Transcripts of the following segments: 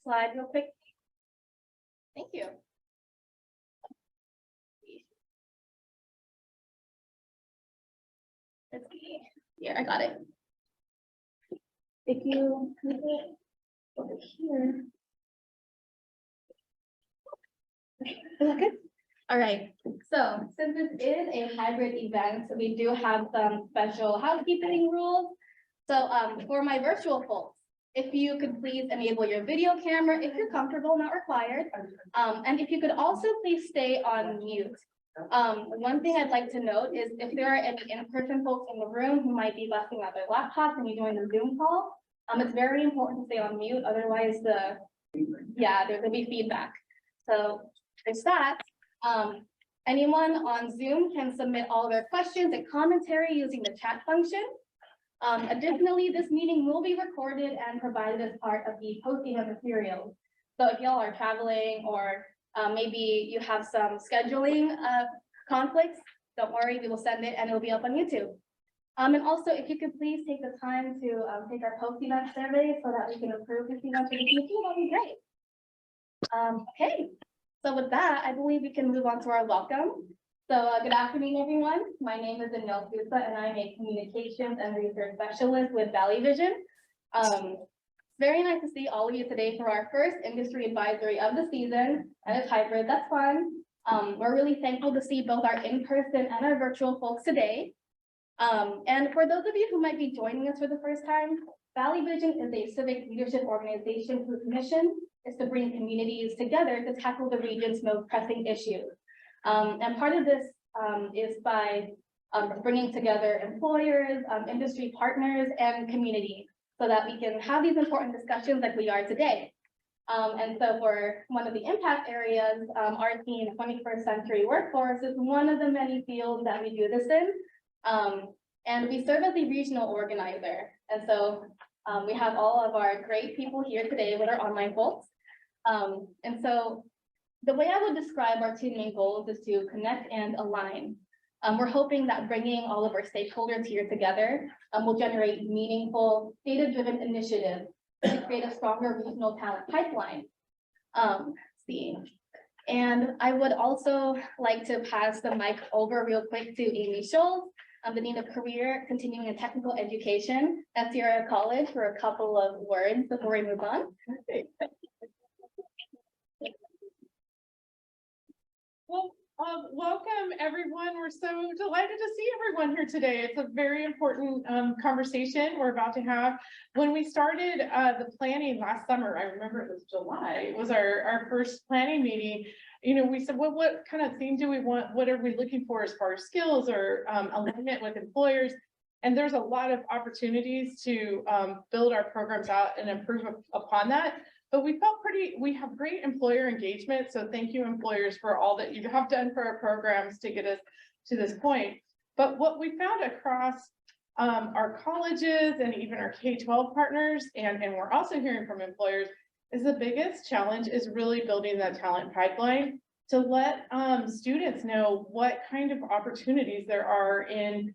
slide real quick? Thank you. Let's see. Here, I got it. If you move it over here. Is that good? All right. So since this is a hybrid event, we do have some special housekeeping rules. So for my virtual folks, if you could please enable your video camera if you're comfortable, not required. And if you could also please stay on mute. One thing I'd like to note is if there are any in-person folks in the room who might be busting out their laptops and you're doing the Zoom call, it's very important to stay on mute. Otherwise, there's gonna be feedback. So there's that. Anyone on Zoom can submit all their questions and commentary using the chat function. Additionally, this meeting will be recorded and provided as part of the posting of materials. So if y'all are traveling or maybe you have some scheduling conflicts, don't worry, we will send it and it'll be up on YouTube. And also, if you could please take the time to take our post-event survey so that we can improve this event for the future, that'd be great. Okay, so with that, I believe we can move on to our welcome. So good afternoon, everyone. My name is Anil Sousa, and I'm a communications and research specialist with Valley Vision. Very nice to see all of you today for our first industry advisory of the season, and it's hybrid. That's fun. We're really thankful to see both our in-person and our virtual folks today. And for those of you who might be joining us for the first time, Valley Vision is a civic leadership organization whose mission is to bring communities together to tackle the region's most pressing issues. And part of this is by bringing together employers, industry partners, and community so that we can have these important discussions like we are today. And so for one of the impact areas, our team, 21st Century Workforce, is one of the many fields that we do this in. And we serve as the regional organizer. And so we have all of our great people here today with our online folks. And so the way I would describe our two main goals is to connect and align. We're hoping that bringing all of our stakeholders here together will generate meaningful, data-driven initiatives to create a stronger regional talent pipeline. And I would also like to pass the mic over real quick to Amy Scholes, the Dean of Career, Continuing and Technical Education at Sierra College, for a couple of words before we move on. Well, welcome everyone. We're so delighted to see everyone here today. It's a very important conversation we're about to have. When we started the planning last summer, I remember it was July, it was our first planning meeting. You know, we said, well, what kind of theme do we want? What are we looking for as far as skills or alignment with employers? And there's a lot of opportunities to build our programs out and improve upon that. But we felt we have great employer engagement. So thank you, employers, for all that you have done for our programs to get us to this point. But what we found across our colleges and even our K-12 partners, and we're also hearing from employers, is the biggest challenge is really building that talent pipeline to let students know what kind of opportunities there are in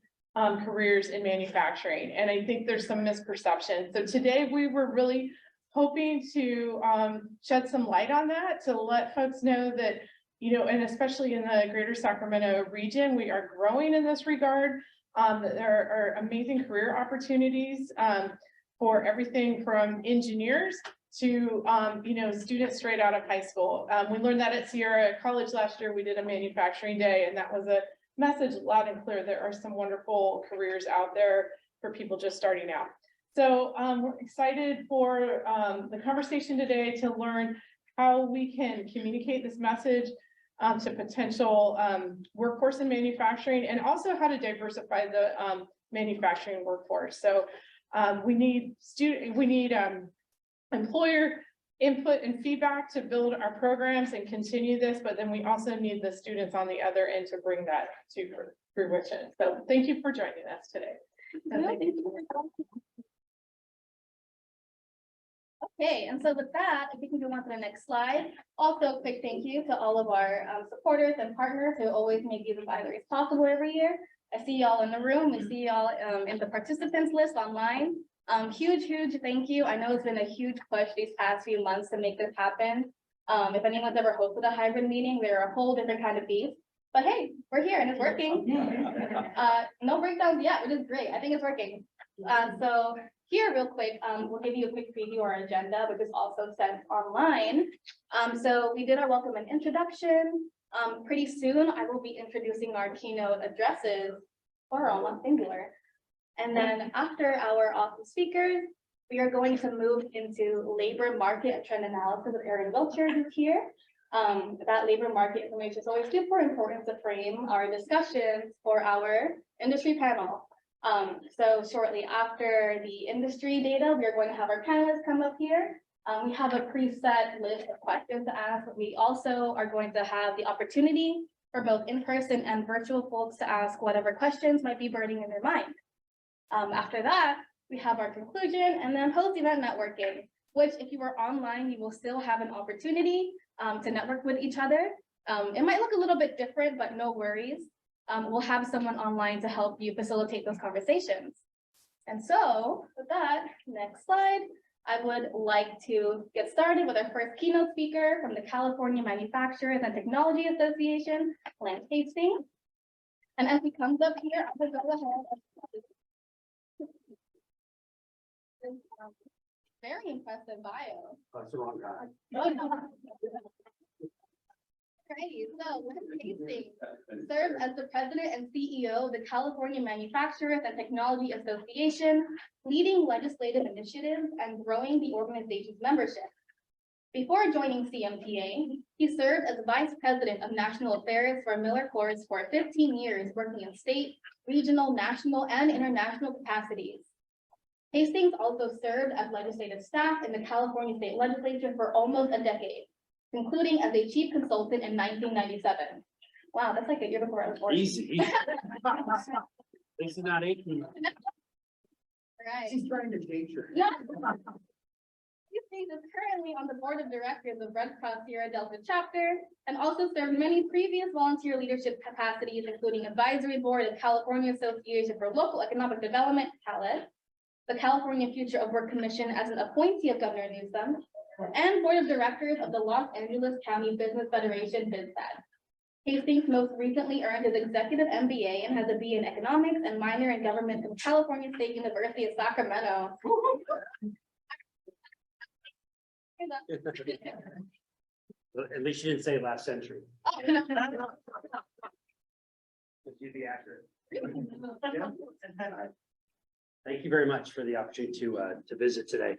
careers in manufacturing. And I think there's some misperception. So today we were really hoping to shed some light on that, to let folks know that, you know, and especially in the greater Sacramento region, we are growing in this regard, that there are amazing career opportunities for everything from engineers to, you know, students straight out of high school. We learned that at Sierra College last year. We did a manufacturing day, and that was a message loud and clear. There are some wonderful careers out there for people just starting out. So we're excited for the conversation today to learn how we can communicate this message to potential workforce in manufacturing, and also how to diversify the manufacturing workforce. So we need employer input and feedback to build our programs and continue this, but then we also need the students on the other end to bring that to fruition. So thank you for joining us today. Okay, and so with that, if we can go on to the next slide. Also, a quick thank you to all of our supporters and partners who always make these advisories possible every year. I see y'all in the room. We see y'all in the participants list online. Huge thank you. I know it's been a huge push these past few months to make this happen. If anyone's ever hosted a hybrid meeting, they're a whole different kind of beast. But hey, we're here and it's working. No breakdowns yet, which is great. I think it's working. So here real quick, we'll give you a quick preview of our agenda, which is also sent online. So we did our welcome and introduction. Pretty soon I will be introducing our keynote addresses, plural, not singular. And then after our awesome speakers, we are going to move into labor market and trend analysis with Erin Wiltshire, who's here. That labor market information is always super important to frame our discussions for our industry panel. So shortly after the industry data, we are going to have our panelists come up here. We have a preset list of questions to ask. We also are going to have the opportunity for both in-person and virtual folks to ask whatever questions might be burning in their mind. After that, we have our conclusion and then post-event networking, which if you are online, you will still have an opportunity to network with each other. It might look a little bit different, but no worries. We'll have someone online to help you facilitate those conversations. And so with that, next slide, I would like to get started with our first keynote speaker from the California Manufacturers and Technology Association, Lance Hastings. And as he comes up here, I will go ahead. Very impressive bio. That's the wrong guy. Oh, no. Great. So Lance Hastings serves as the president and CEO of the California Manufacturers and Technology Association, leading legislative initiatives and growing the organization's membership. Before joining CMTA, he served as vice president of national affairs for Miller Coors for 15 years, working in state, regional, national, and international capacities. Hastings also served as legislative staff in the California State Legislature for almost a decade, including as a chief consultant in 1997. Wow, that's like a year before I was born. Easy. This is not 18. Right. She's trying to change her. Yeah. Hastings is currently on the board of directors of Red Cross Sierra Delta chapter and also served many previous volunteer leadership capacities, including advisory board of California Association for Local Economic Development, CALED, the California Future of Work Commission as an appointee of Governor Newsom, and board of directors of the Los Angeles County Business Federation, BizFed. Hastings most recently earned his executive MBA and has a BA in economics and minor in government from California State University of Sacramento. At least you didn't say last century. Oh, You'd be accurate. Thank you very much for the opportunity to visit today.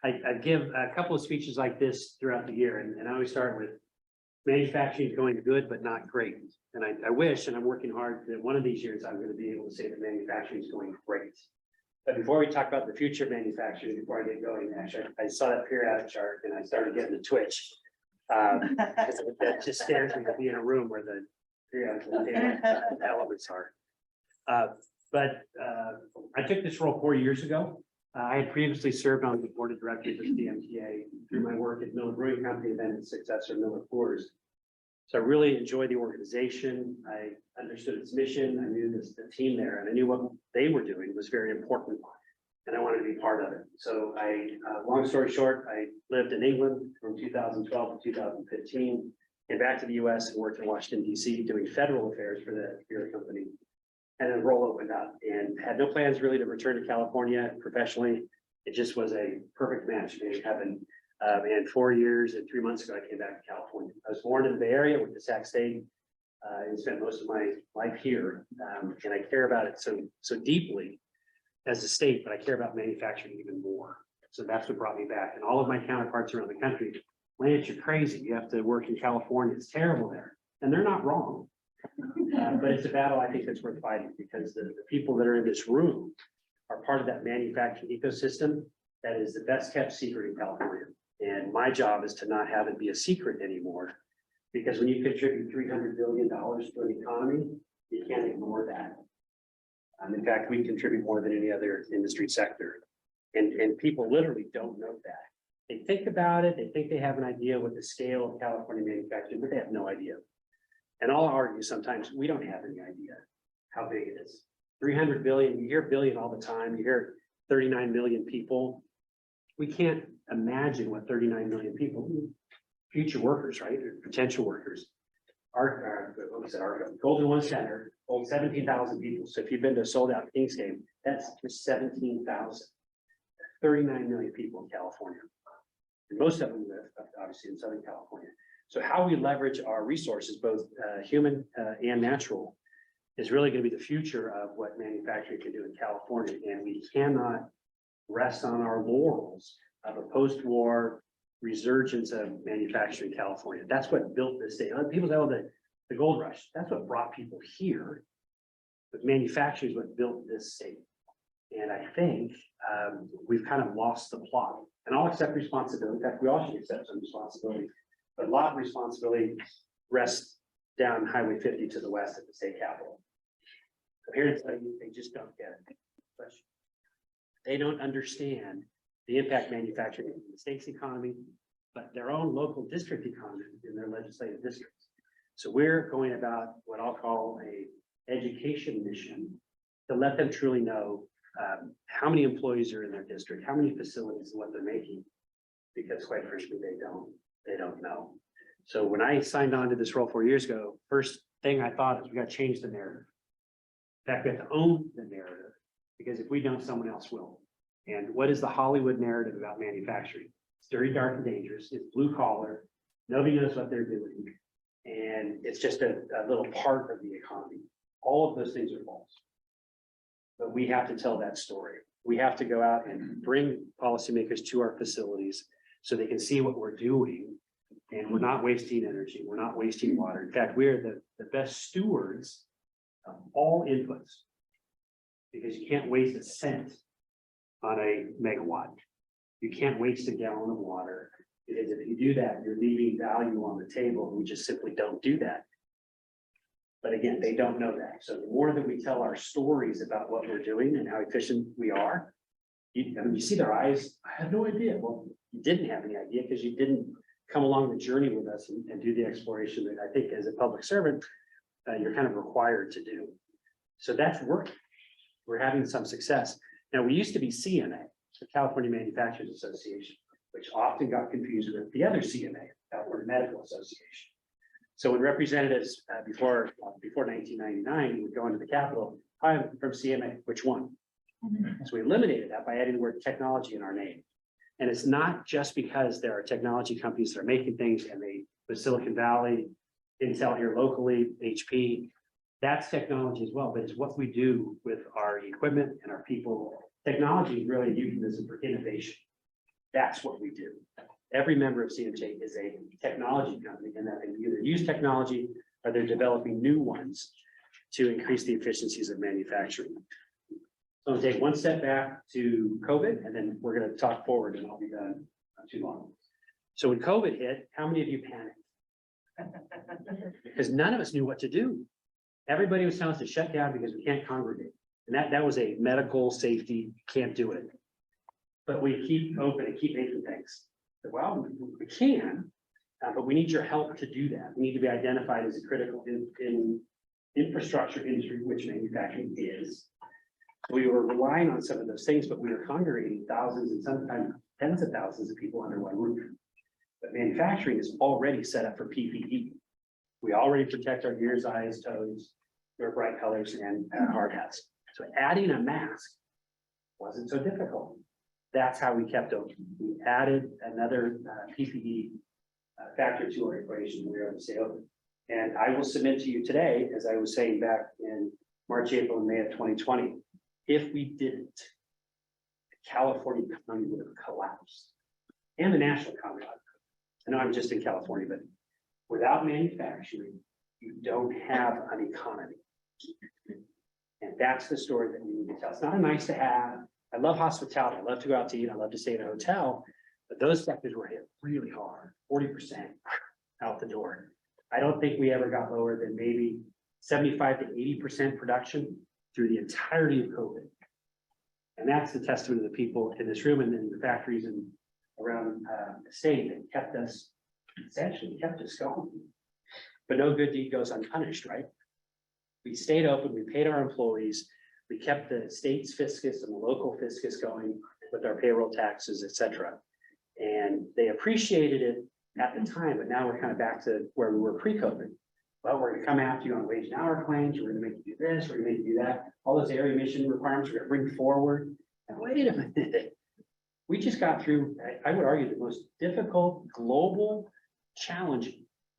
I give a couple of speeches like this throughout the year, and I always start with manufacturing is going good, but not great. And I wish, and I'm working hard, that one of these years I'm going to be able to say that manufacturing is going great. But before we talk about the future of manufacturing, before I get going, actually, I saw that periodic chart and I started getting the twitch. That just scares me to be in a room where the periodic elements are. But I took this role 4 years ago. I had previously served on the board of directors of the MTA through my work at Miller Brewing Company, then its successor, Miller Coors. So I really enjoyed the organization. I understood its mission. I knew the team there, and I knew what they were doing was very important, and I wanted to be part of it. So long story short, I lived in England from 2012 to 2015, came back to the US and worked in Washington, DC, doing federal affairs for the beer company. And then role opened up and had no plans really to return to California professionally. It just was a perfect match made in heaven. And 4 years and 3 months ago, I came back to California. I was born in the Bay Area, went to Sac State, and spent most of my life here. And I care about it so deeply as a state, but I care about manufacturing even more. So that's what brought me back. And all of my counterparts around the country, Lance, you're crazy. You have to work in California. It's terrible there. And they're not wrong. But it's a battle I think that's worth fighting, because the people that are in this room are part of that manufacturing ecosystem that is the best kept secret in California. And my job is to not have it be a secret anymore, because when you contribute $300 billion to an economy, you can't ignore that. In fact, we contribute more than any other industry sector. And people literally don't know that. They think about it, they think they have an idea what the scale of California manufacturing, but they have no idea. And I'll argue sometimes we don't have any idea how big it is. 300 billion, you hear billion all the time, you hear 39 million people. We can't imagine what 39 million people, future workers, right, or potential workers. What was it, our Golden One Center, holds 17,000 people. So if you've been to a sold out Kings game, that's just 17,000. 39 million people in California. And most of them live, obviously, in Southern California. So how we leverage our resources, both human and natural, is really going to be the future of what manufacturing can do in California. And we cannot rest on our laurels of a post-war resurgence of manufacturing in California. That's what built this state. People say, oh, the gold rush, that's what brought people here. But manufacturing is what built this state. And I think we've kind of lost the plot. And I'll accept responsibility. In fact, we all should accept some responsibility. But a lot of responsibility rests down Highway 50 to the west at the state capitol. I'm here to tell you, they just don't get it. They don't understand the impact manufacturing has on the state's economy, but their own local district economy in their legislative districts. So we're going about what I'll call a education mission to let them truly know how many employees are in their district, how many facilities, and what they're making, because quite frankly, they don't know. So when I signed on to this role 4 years ago, first thing I thought is we got to change the narrative. In fact, we have to own the narrative, because if we don't, someone else will. And what is the Hollywood narrative about manufacturing? It's dirty, dark, and dangerous. It's blue collar. Nobody knows what they're doing. And it's just a little part of the economy. All of those things are false. But we have to tell that story. We have to go out and bring policymakers to our facilities so they can see what we're doing. And we're not wasting energy. We're not wasting water. In fact, we're the best stewards of all inputs, because you can't waste a cent on a megawatt. You can't waste a gallon of water, because if you do that, you're leaving value on the table. And we just simply don't do that. But again, they don't know that. So the more that we tell our stories about what we're doing and how efficient we are, you see their eyes. I have no idea. Well, you didn't have any idea because you didn't come along the journey with us and do the exploration that I think as a public servant, you're kind of required to do. So that's working. We're having some success. Now, we used to be CMA, the California Manufacturers Association, which often got confused with the other CMA, California Medical Association. So when representatives before 1999 would go into the Capitol, I'm from CMA, which one? So we eliminated that by adding the word technology in our name. And it's not just because there are technology companies that are making things, and they, with Silicon Valley, Intel here locally, HP, that's technology as well, but it's what we do with our equipment and our people. Technology is really a euphemism for innovation. That's what we do. Every member of CMJ is a technology company, and that they either use technology or they're developing new ones to increase the efficiencies of manufacturing. So I'll take one step back to COVID, and then we're going to talk forward, and I'll be done not too long. So when COVID hit, how many of you panicked? Because none of us knew what to do. Everybody was telling us to shut down because we can't congregate. And that was a medical safety, can't do it. But we keep open and keep making things. Well, we can, but we need your help to do that. We need to be identified as a critical infrastructure industry, which manufacturing is. We were relying on some of those things, but we were congregating thousands and sometimes tens of thousands of people under one roof. But manufacturing is already set up for PPE. We already protect our ears, eyes, toes, wear bright colors, and hard hats. So adding a mask wasn't so difficult. That's how we kept open. We added another PPE factor to our equation. We were able to stay open. And I will submit to you today, as I was saying back in March, April, and May of 2020, if we didn't, the California economy would have collapsed, and the national economy. I know I'm just in California, but without manufacturing, you don't have an economy. And that's the story that we need to tell. It's not a nice to have. I love hospitality. I love to go out to eat. I love to stay in a hotel, but those sectors were hit really hard, 40% out the door. I don't think we ever got lower than maybe 75 to 80% production through the entirety of COVID. And that's the testament of the people in this room and in the factories and around the state that kept us, essentially kept us going. But no good deed goes unpunished, right? We stayed open, we paid our employees, We kept the state's fiscus and the local fiscus going with our payroll taxes, et cetera. And they appreciated it at the time, but now we're kind of back to where we were pre-COVID. Well, we're gonna come after you on wage and hour claims, we're gonna make you do this, we're gonna make you do that, all those area emission requirements we're gonna bring forward. And wait a minute, we just got through, I would argue, the most difficult global challenge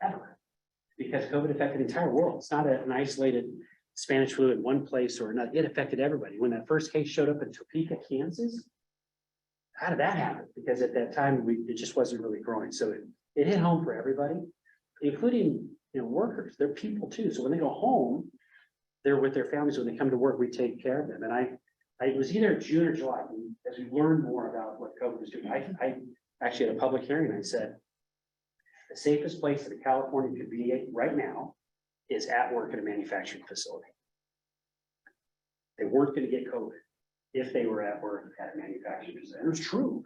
ever. Because COVID affected the entire world. It's not an isolated Spanish flu in one place or another. It affected everybody. When that first case showed up in Topeka, Kansas, how did that happen? Because at that time, it just wasn't really growing. So it hit home for everybody, including, workers. They're people too. So when they go home, they're with their families. When they come to work, we take care of them. And I was either June or July, as we learned more about what COVID was doing. I actually had a public hearing and I said, the safest place that California could be right now is at work at a manufacturing facility. They weren't going to get COVID if they were at work at a manufacturing facility. And it was true.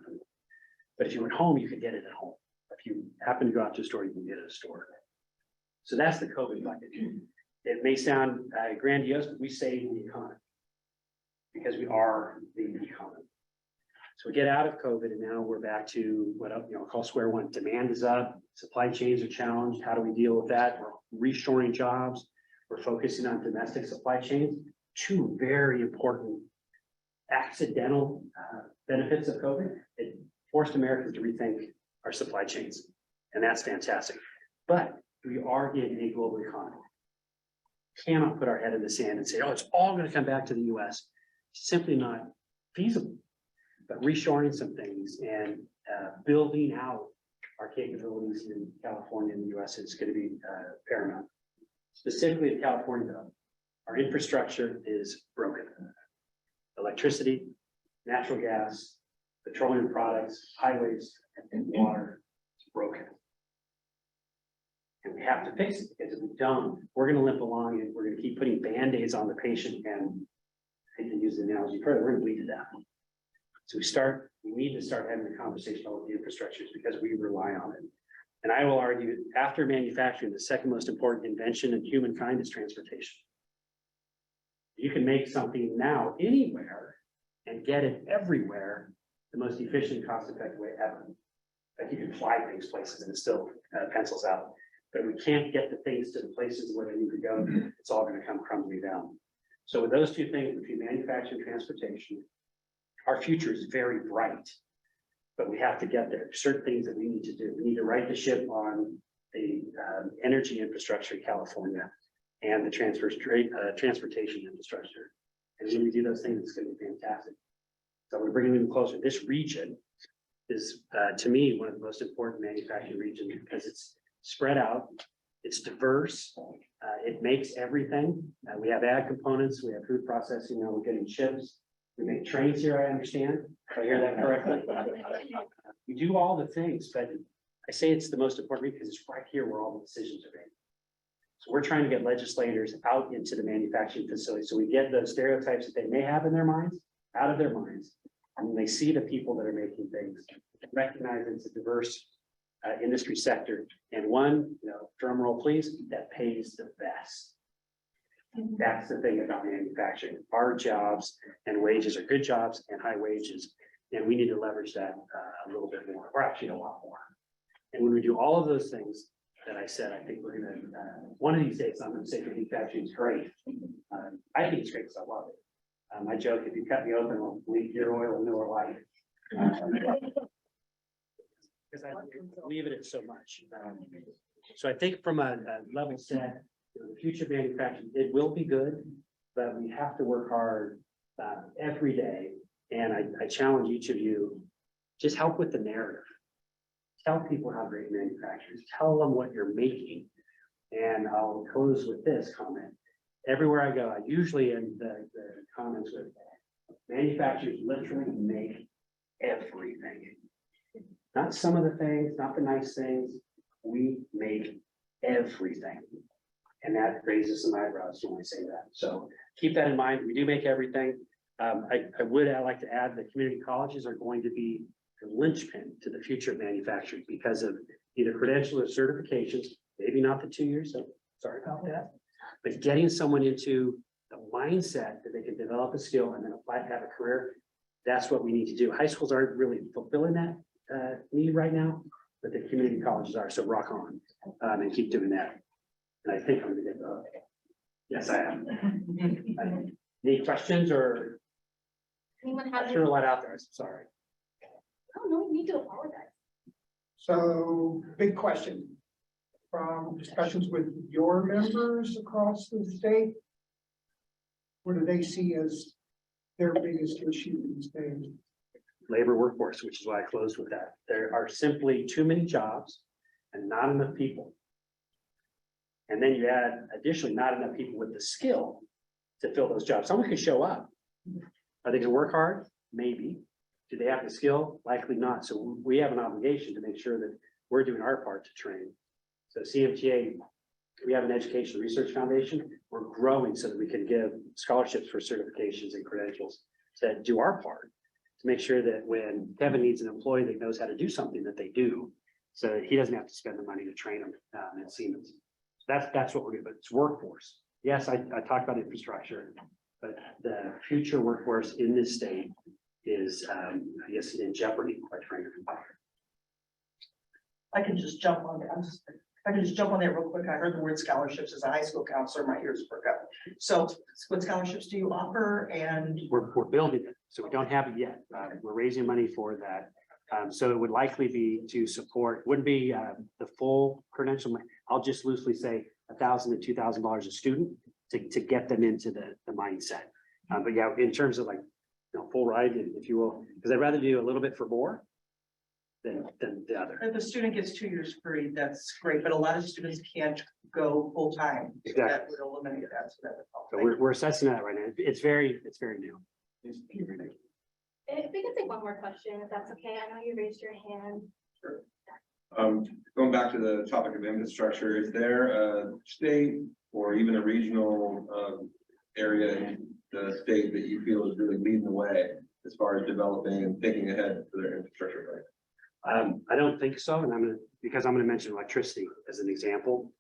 But if you went home, you could get it at home. If you happen to go out to a store, you can get it at a store. So that's the COVID bucket. It may sound grandiose, but we save the economy because we are the economy. So we get out of COVID and now we're back to what I'll call square one. Demand is up, supply chains are challenged. How do we deal with that? We're reshoring jobs. We're focusing on domestic supply chains. Two very important accidental benefits of COVID. It forced Americans to rethink our supply chains, and that's fantastic. But we are in a global economy. Cannot put our head in the sand and say, oh, it's all going to come back to the US. Simply not feasible. But reshoring some things and building out our capabilities in California and the US is going to be paramount. Specifically in California, though, our infrastructure is broken. Electricity, natural gas, petroleum products, highways, and water is broken. And we have to fix it because if we don't, we're going to limp along and we're going to keep putting Band-Aids on the patient. And I hate to use the analogy further, we're going to bleed to death. So we need to start having a conversation about the infrastructures because we rely on it. And I will argue after manufacturing, the second most important invention in humankind is transportation. You can make something now anywhere and get it everywhere the most efficient, cost-effective way ever. Like you can fly things places and it still pencils out. But if we can't get the things to the places where they need to go, it's all going to come crumbling down. So with those two things, between manufacturing and transportation, our future is very bright, but we have to get there. Certain things that we need to do. We need to right the ship on the energy infrastructure in California and the transportation infrastructure. And when we do those things, it's going to be fantastic. So we're bringing them closer. This region is, to me, one of the most important manufacturing regions because it's spread out, it's diverse, it makes everything. We have ag components, we have food processing, now we're getting chips. We make trains here, I understand. If I hear that correctly. We do all the things, but I say it's the most important because it's right here where all the decisions are made. So we're trying to get legislators out into the manufacturing facility. So we get the stereotypes that they may have in their minds, out of their minds. And when they see the people that are making things, recognize it's a diverse industry sector. And one, drum roll please, that pays the best. That's the thing about manufacturing. Our jobs and wages are good jobs and high wages. And we need to leverage that a little bit more, or actually a lot more. And when we do all of those things that I said, I think we're going to, one of these days, I'm going to say manufacturing is great. I think it's great because I love it. I joke, if you cut me open, I'll bleed your oil and Miller Lite. Because I believe in it so much. So I think from a level set, the future manufacturing, it will be good, but we have to work hard every day. And I challenge each of you, just help with the narrative. Tell people how great manufacturers, tell them what you're making. And I'll close with this comment. Everywhere I go, I usually end the comments with manufacturers literally make everything. Not some of the things, not the nice things. We make everything. And that raises some eyebrows when I say that. So keep that in mind. We do make everything. I would like to add that community colleges are going to be the linchpin to the future of manufacturing because of either credential or certifications, maybe not the 2 years, so sorry about that. But getting someone into the mindset that they can develop a skill and then apply to have a career. That's what we need to do. High schools aren't really fulfilling that need right now, but the community colleges are, so rock on and keep doing that. And I think I'm gonna get yes, I am. Any questions or Anyone I have? threw a lot out there, I'm sorry. Oh, no, you need to apologize. So, big question. From discussions with your members across the state, what do they see as their biggest issue these days? Labor workforce, which is why I closed with that. There are simply too many jobs and not enough people. And then you add additionally, not enough people with the skill to fill those jobs. Someone could show up. Are they gonna work hard? Maybe. Do they have the skill? Likely not. So we have an obligation to make sure that we're doing our part to train. So CMTA, we have an education research foundation. We're growing so that we can give scholarships for certifications and credentials to do our part. To make sure that when Kevin needs an employee that knows how to do something that they do, so that he doesn't have to spend the money to train them at Siemens. That's what we're doing, but it's workforce. Yes, I talked about infrastructure, but the future workforce in this state is, I guess, in jeopardy, quite frankly. I can just jump on that. I can just jump on that real quick. I heard the word scholarships as a high school counselor, my ears perk up. So what scholarships do you offer and? We're building it, so we don't have it yet. We're raising money for that. So it would likely be to support, wouldn't be the full credential. I'll just loosely say $1,000 to $2,000 a student to get them into the mindset. But yeah, in terms of like, full ride, if you will, because I'd rather do a little bit for more than the other. If the student gets 2 years free, that's great, but a lot of students can't go full time. So Exactly. that would eliminate that. So that would help. So we're assessing that right now. It's very new. If we can take one more question, if that's okay. I know you raised your hand. Going back to the topic of infrastructure, is there a state or even a regional area in the state that you feel is really leading the way as far as developing and thinking ahead for their infrastructure? I don't think so, and because I'm gonna mention electricity as an example.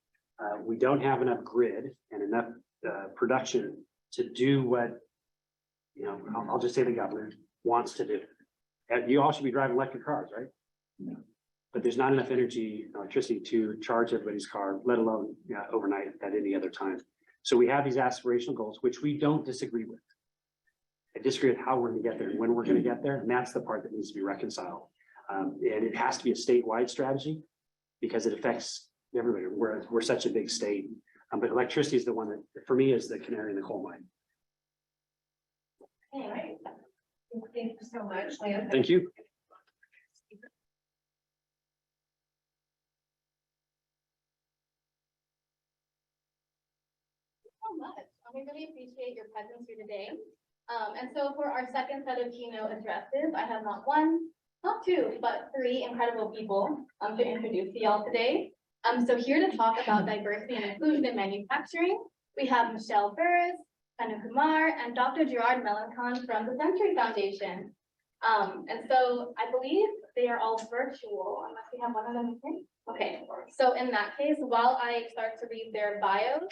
We don't have enough grid and enough production to do what, I'll just say the governor wants to do. And you all should be driving electric cars, right? But there's not enough electricity to charge everybody's car, let alone overnight at any other time. So we have these aspirational goals, which we don't disagree with. I disagree with how we're gonna get there and when we're gonna get there, and that's the part that needs to be reconciled. And it has to be a statewide strategy because it affects everybody. We're such a big state, but electricity is the one that, for me, is the canary in the coal mine. All right. Thank you so much, Leah. Thank you. So much. We really appreciate your presence here today. And so for our second set of keynote addresses, I have not one, not two, but three incredible people to introduce to y'all today. So here to talk about diversity and inclusion in manufacturing, we have Michelle Burris, Kanu Kumar, and Dr. Gerard Melancon from the Century Foundation. And so I believe they are all virtual, unless we have one of them here. Okay, so in that case, while I start to read their bios,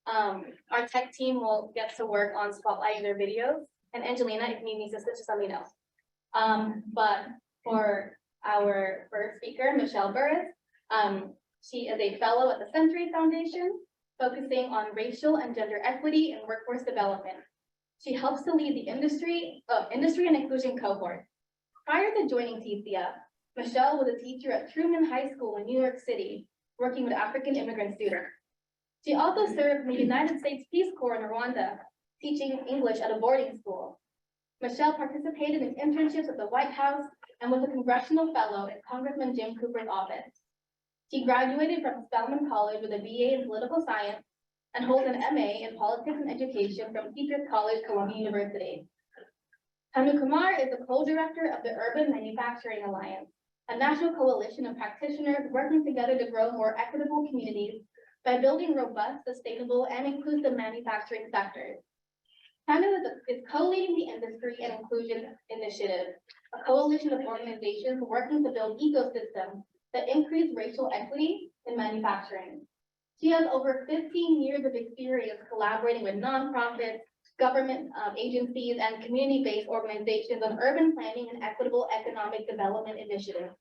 our tech team will get to work on spotlighting their videos. And Angelina, if you need me assistance, just let me know. But for our first speaker, Michelle Burris, she is a fellow at the Century Foundation, focusing on racial and gender equity and workforce development. She helps to lead the industry and inclusion cohort. Prior to joining TCF, Michelle was a teacher at Truman High School in New York City, working with African immigrant students. She also served in the United States Peace Corps in Rwanda, teaching English at a boarding school. Michelle participated in internships at the White House and was a congressional fellow in Congressman Jim Cooper's office. She graduated from Spelman College with a BA in political science and holds an MA in politics and education from Teachers College, Columbia University. Kanu Kumar is the co-director of the Urban Manufacturing Alliance, a national coalition of practitioners working together to grow more equitable communities by building robust, sustainable, and inclusive manufacturing sectors. Kanu is co-leading the Industry and Inclusion Initiative, a coalition of organizations working to build ecosystems that increase racial equity in manufacturing. She has over 15 years of experience collaborating with nonprofits, government agencies, and community-based organizations on urban planning and equitable economic development initiatives.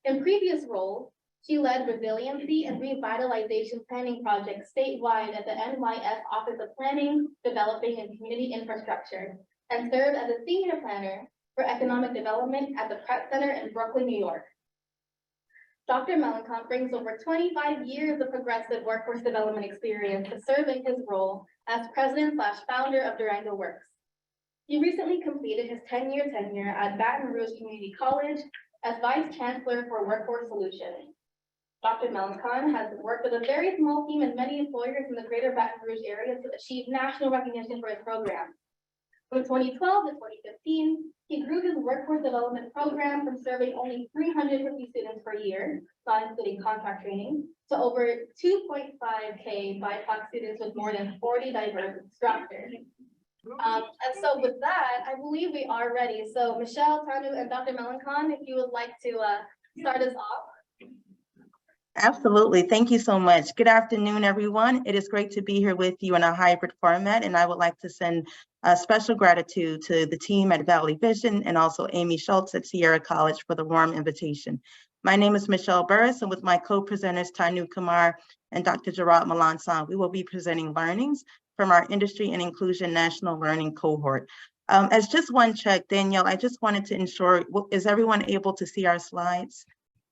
In previous roles, she led resiliency and revitalization planning projects statewide at the NYS Office of Planning, Developing, and Community Infrastructure, and served as a senior planner for economic development at the Pratt Center in Brooklyn, New York. Dr. Melencamp brings over 25 years of progressive workforce development experience to serve in his role as president/founder of Durango Works. He recently completed his 10-year tenure at Baton Rouge Community College as Vice Chancellor for Workforce Solutions. Dr. Melencamp has worked with a very small team and many employers in the greater Baton Rouge area to achieve national recognition for his program. From 2012 to 2015, he grew his workforce development program from serving only 350 students per year, not including contract training, to over 2.5K BIPOC students with more than 40 diverse instructors. And so with that, I believe we are ready. So Michelle, Tanu, and Dr. Melencamp, if you would like to start us off. Absolutely. Thank you so much. Good afternoon, everyone. It is great to be here with you in a hybrid format, and I would like to send a special gratitude to the team at Valley Vision and also Amy Schultz at Sierra College for the warm invitation. My name is Michelle Burris, and with my co-presenters Tanu Kumar and Dr. Gerard Melancamp, we will be presenting learnings from our Industry and Inclusion National Learning Cohort. As just one check, Danielle, I just wanted to ensure, is everyone able to see our slides?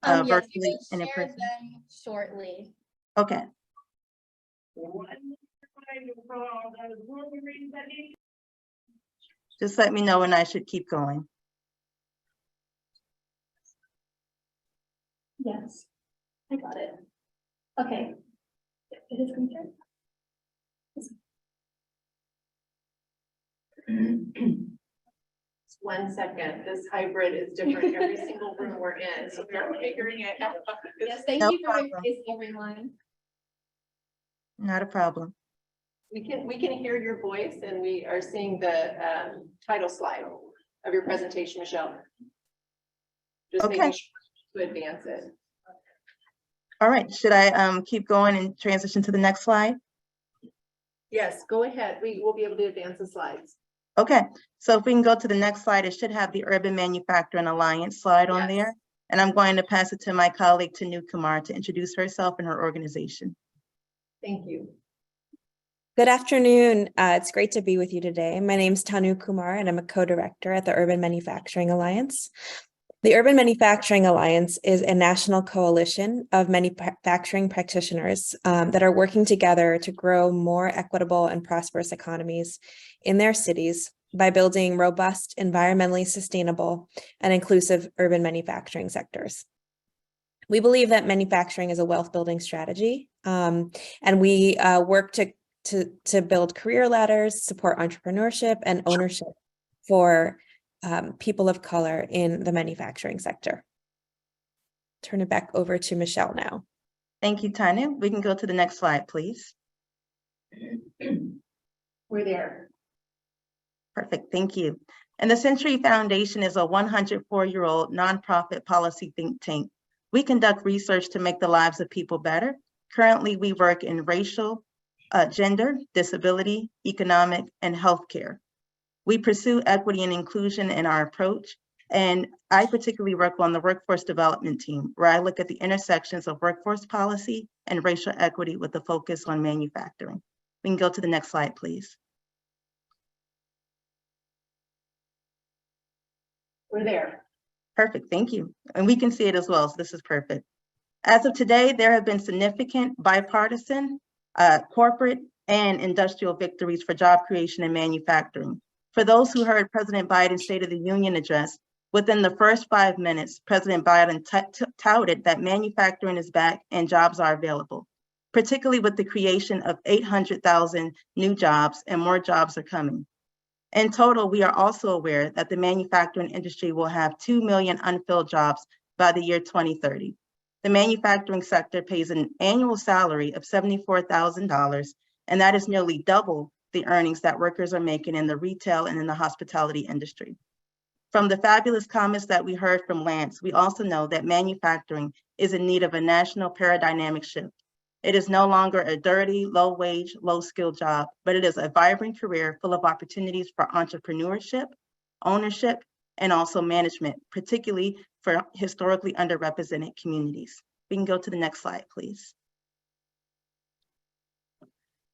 Yes, we Virtually will and in share person? them shortly. Okay. Just let me know when I should keep going. Yes, I got it. Okay. It is confirmed. One second, this hybrid is different every single room we're in, so we're figuring it out. Yes, thank No you for problem. embracing everyone. Not a problem. We can hear your voice and we are seeing the title slide of your presentation, Michelle. Just Okay. making sure to advance it. All right. Should I keep going and transition to the next slide? Yes, go ahead. We will be able to advance the slides. Okay. So if we can go to the next slide, it should have the Urban Manufacturing Alliance slide on Yes. there. And I'm going to pass it to my colleague, Tanu Kumar, to introduce herself and her organization. Thank you. Good afternoon. It's great to be with you today. My name is Tanu Kumar, and I'm a co-director at the Urban Manufacturing Alliance. The Urban Manufacturing Alliance is a national coalition of manufacturing practitioners that are working together to grow more equitable and prosperous economies in their cities by building robust, environmentally sustainable, and inclusive urban manufacturing sectors. We believe that manufacturing is a wealth-building strategy, and we work to build career ladders, support entrepreneurship and ownership for people of color in the manufacturing sector. Turn it back over to Michelle now. Thank you, Tanu. We can go to the next slide, please. We're there. Perfect. Thank you. And the Century Foundation is a 104-year-old nonprofit policy think tank. We conduct research to make the lives of people better. Currently, we work in racial, gender, disability, economic, and healthcare. We pursue equity and inclusion in our approach, and I particularly work on the workforce development team, where I look at the intersections of workforce policy and racial equity with a focus on manufacturing. We can go to the next slide, please. We're there. Perfect, thank you. And we can see it as well, so this is perfect. As of today, there have been significant bipartisan, corporate, and industrial victories for job creation and manufacturing. For those who heard President Biden's State of the Union address, within the first 5 minutes, President Biden touted that manufacturing is back and jobs are available, particularly with the creation of 800,000 new jobs, and more jobs are coming. In total, we are also aware that the manufacturing industry will have 2 million unfilled jobs by the year 2030. The manufacturing sector pays an annual salary of $74,000, and that is nearly double the earnings that workers are making in the retail and in the hospitality industry. From the fabulous comments that we heard from Lance, we also know that manufacturing is in need of a national paradigmatic shift. It is no longer a dirty, low-wage, low-skill job, but it is a vibrant career full of opportunities for entrepreneurship, ownership, and also management, particularly for historically underrepresented communities. We can go to the next slide, please.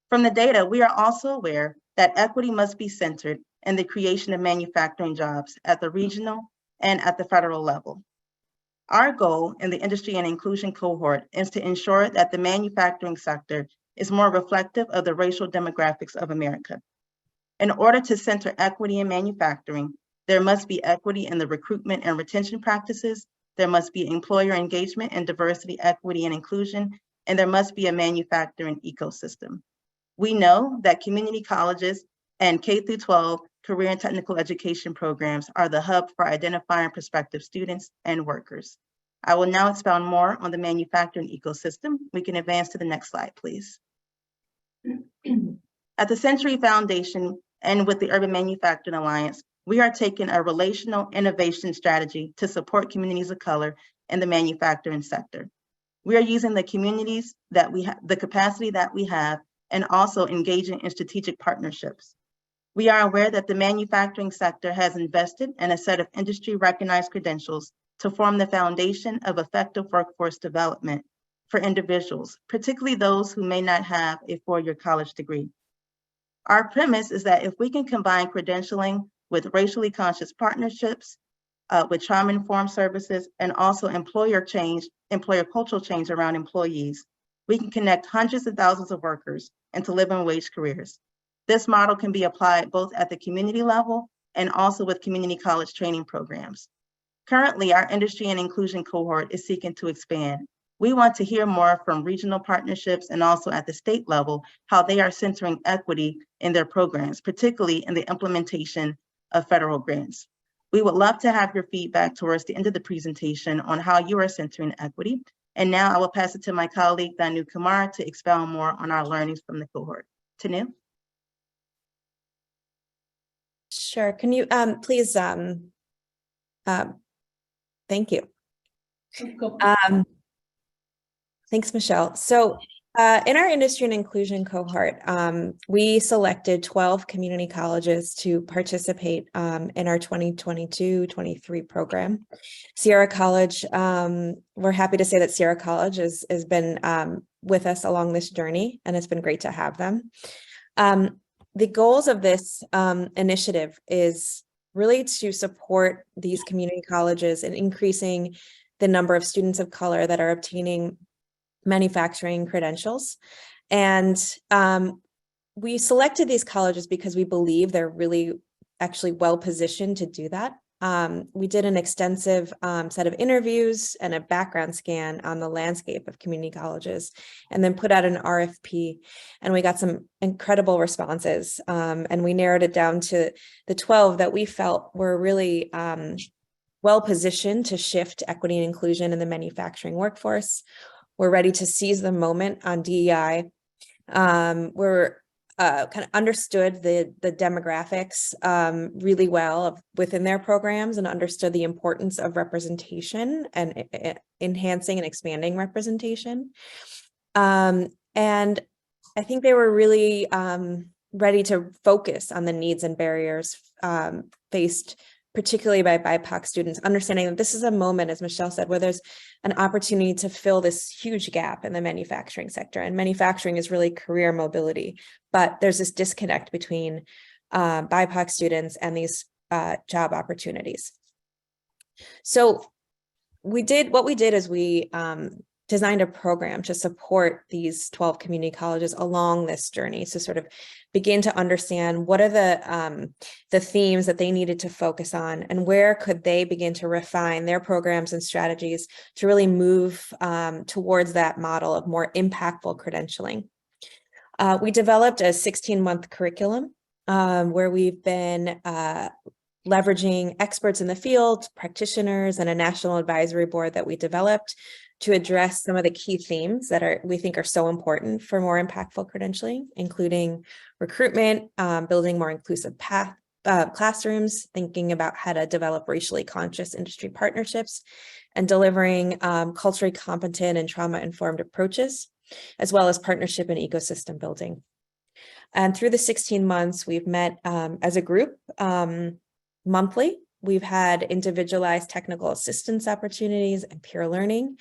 From the data, we are also aware that equity must be centered in the creation of manufacturing jobs at the regional and at the federal level. Our goal in the industry and inclusion cohort is to ensure that the manufacturing sector is more reflective of the racial demographics of America. In order to center equity in manufacturing, there must be equity in the recruitment and retention practices, there must be employer engagement and diversity, equity, and inclusion, and there must be a manufacturing ecosystem. We know that community colleges and K-12 career and technical education programs are the hub for identifying prospective students and workers. I will now expound more on the manufacturing ecosystem. We can advance to the next slide, please. At the Century Foundation and with the Urban Manufacturing Alliance, we are taking a relational innovation strategy to support communities of color in the manufacturing sector. We are using the communities that we have, the capacity that we have, and also engaging in strategic partnerships. We are aware that the manufacturing sector has invested in a set of industry recognized credentials to form the foundation of effective workforce development for individuals, particularly those who may not have a four-year college degree. Our premise is that if we can combine credentialing with racially conscious partnerships, with trauma-informed services, and also employer cultural change around employees, we can connect hundreds of thousands of workers into living wage careers. This model can be applied both at the community level and also with community college training programs. Currently, our industry and inclusion cohort is seeking to expand. We want to hear more from regional partnerships and also at the state level, how they are centering equity in their programs, particularly in the implementation of federal grants. We would love to have your feedback towards the end of the presentation on how you are centering equity. And now I will pass it to my colleague, Tanu Kumar, to expound more on our learnings from the cohort. Tanu? Sure. Can you please, thank you. Thanks, Michelle. So in our industry and inclusion cohort, we selected 12 community colleges to participate in our 2022-23 program. Sierra College, we're happy to say that Sierra College has been with us along this journey, and it's been great to have them. The goals of this initiative is really to support these community colleges in increasing the number of students of color that are obtaining manufacturing credentials. And we selected these colleges because we believe they're really actually well positioned to do that. We did an extensive set of interviews and a background scan on the landscape of community colleges, and then put out an RFP, and we got some incredible responses. And we narrowed it down to the 12 that we felt were really well positioned to shift equity and inclusion in the manufacturing workforce. We're ready to seize the moment on DEI. We're kind of understood the demographics really well within their programs, and understood the importance of representation and enhancing and expanding representation. And I think they were really ready to focus on the needs and barriers faced particularly by BIPOC students, understanding that this is a moment, as Michelle said, where there's an opportunity to fill this huge gap in the manufacturing sector. And manufacturing is really career mobility, but there's this disconnect between BIPOC students and these job opportunities. So what we did is we designed a program to support these 12 community colleges along this journey, to sort of begin to understand what are the themes that they needed to focus on, and where could they begin to refine their programs and strategies to really move towards that model of more impactful credentialing. We developed a 16-month curriculum where we've been leveraging experts in the field, practitioners, and a national advisory board that we developed to address some of the key themes that we think are so important for more impactful credentialing, including recruitment, building more inclusive classrooms, thinking about how to develop racially conscious industry partnerships, and delivering culturally competent and trauma-informed approaches. as well as partnership and ecosystem building. And through the 16 months, we've met as a group monthly. We've had individualized technical assistance opportunities and peer learning.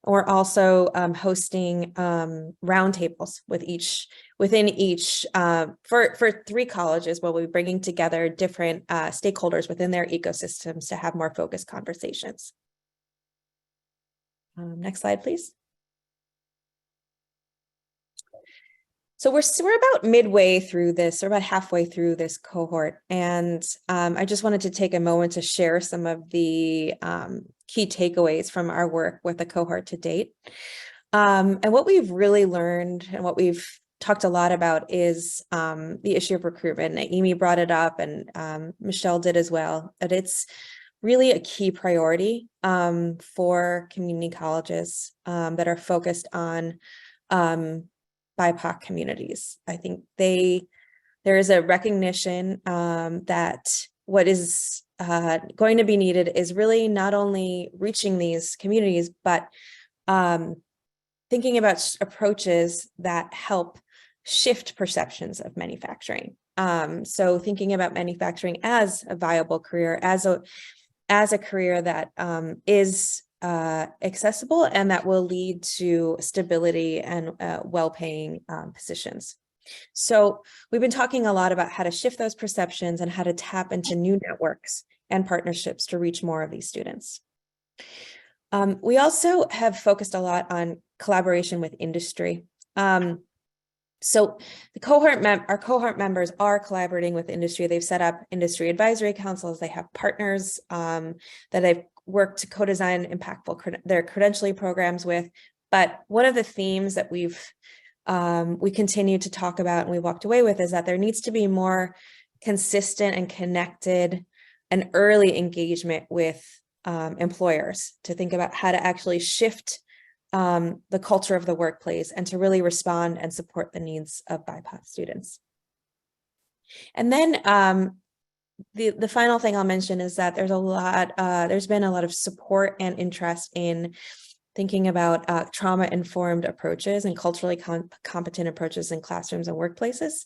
We're also hosting roundtables within each for 3 colleges where we'll be bringing together different stakeholders within their ecosystems to have more focused conversations. Next slide, please. So we're about midway through this, or about halfway through this cohort. And I just wanted to take a moment to share some of the key takeaways from our work with the cohort to date. And what we've really learned and what we've talked a lot about is the issue of recruitment. And Amy brought it up and Michelle did as well, that it's really a key priority for community colleges that are focused on BIPOC communities. I think there is a recognition that what is going to be needed is really not only reaching these communities, but thinking about approaches that help shift perceptions of manufacturing. So thinking about manufacturing as a viable career, as a career that is accessible and that will lead to stability and well-paying positions. So we've been talking a lot about how to shift those perceptions and how to tap into new networks and partnerships to reach more of these students. We also have focused a lot on collaboration with industry. So our cohort members are collaborating with industry. They've set up industry advisory councils. They have partners that they've worked to co-design impactful their credentialing programs with. But one of the themes that we continue to talk about and we walked away with is that there needs to be more consistent and connected and early engagement with employers to think about how to actually shift the culture of the workplace and to really respond and support the needs of BIPOC students. And then the final thing I'll mention is that there's been a lot of support and interest in thinking about trauma-informed approaches and culturally competent approaches in classrooms and workplaces.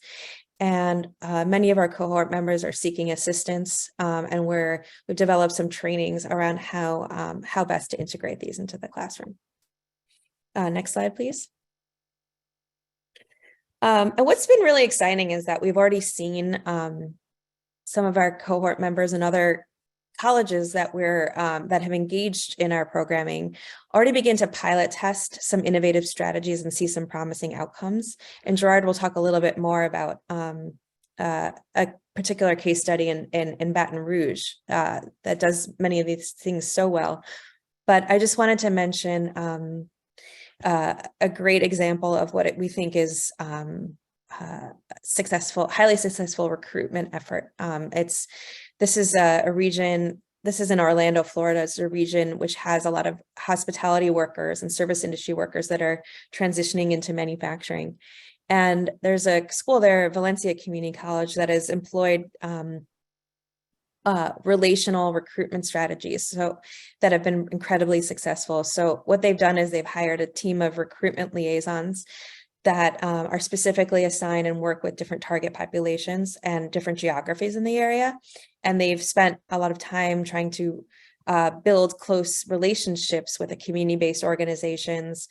And many of our cohort members are seeking assistance, and we've developed some trainings around how best to integrate these into the classroom. Next slide, please. And what's been really exciting is that we've already seen some of our cohort members and other colleges that that have engaged in our programming already begin to pilot test some innovative strategies and see some promising outcomes. And Gerard will talk a little bit more about a particular case study in Baton Rouge that does many of these things so well. But I just wanted to mention a great example of what we think is highly successful recruitment effort. This is a region, this is in Orlando, Florida. It's a region which has a lot of hospitality workers and service industry workers that are transitioning into manufacturing. And there's a school there, Valencia Community College, that has employed relational recruitment strategies that have been incredibly successful. So what they've done is they've hired a team of recruitment liaisons that are specifically assigned and work with different target populations and different geographies in the area. And they've spent a lot of time trying to build close relationships with the community-based organizations,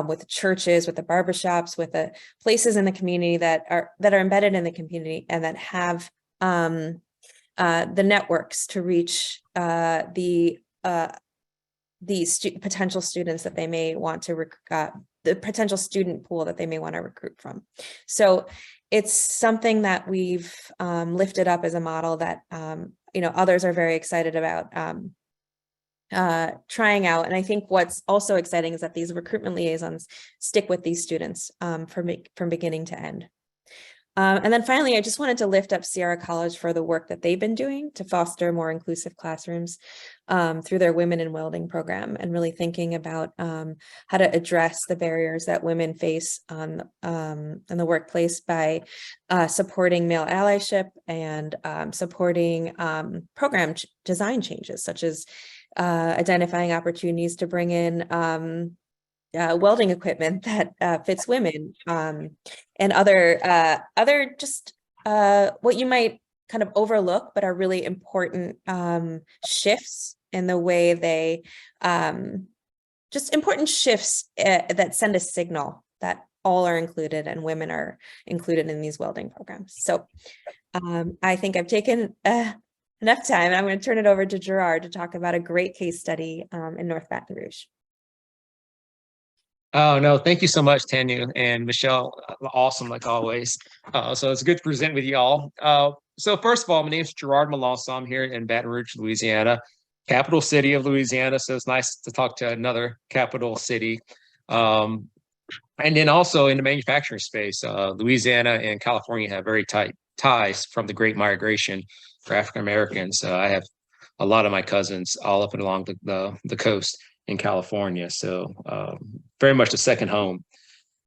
with the churches, with the barbershops, with the places in the community that are embedded in the community and that have the networks to reach the potential students that they may want to the potential student pool that they may want to recruit from. So it's something that we've lifted up as a model that others are very excited about trying out. And I think what's also exciting is that these recruitment liaisons stick with these students from beginning to end. And then finally, I just wanted to lift up Sierra College for the work that they've been doing to foster more inclusive classrooms through their Women in Welding program, and really thinking about how to address the barriers that women face in the workplace by supporting male allyship and supporting program design changes, such as identifying opportunities to bring in welding equipment that fits women, and other just what you might kind of overlook, but are really important shifts in the way they just important shifts that send a signal that all are included and women are included in these welding programs. So I think I've taken enough time. I'm going to turn it over to Gerard to talk about a great case study in North Baton Rouge. Oh, no, thank you so much, Tanya and Michelle. Awesome, like always. So it's good to present with you all. So first of all, my name is Gerard Malonzo. I'm here in Baton Rouge, Louisiana, capital city of Louisiana. So it's nice to talk to another capital city. And then also in the manufacturing space, Louisiana and California have very tight ties from the Great Migration for African Americans. I have a lot of my cousins all up and along the coast in California. So very much the second home.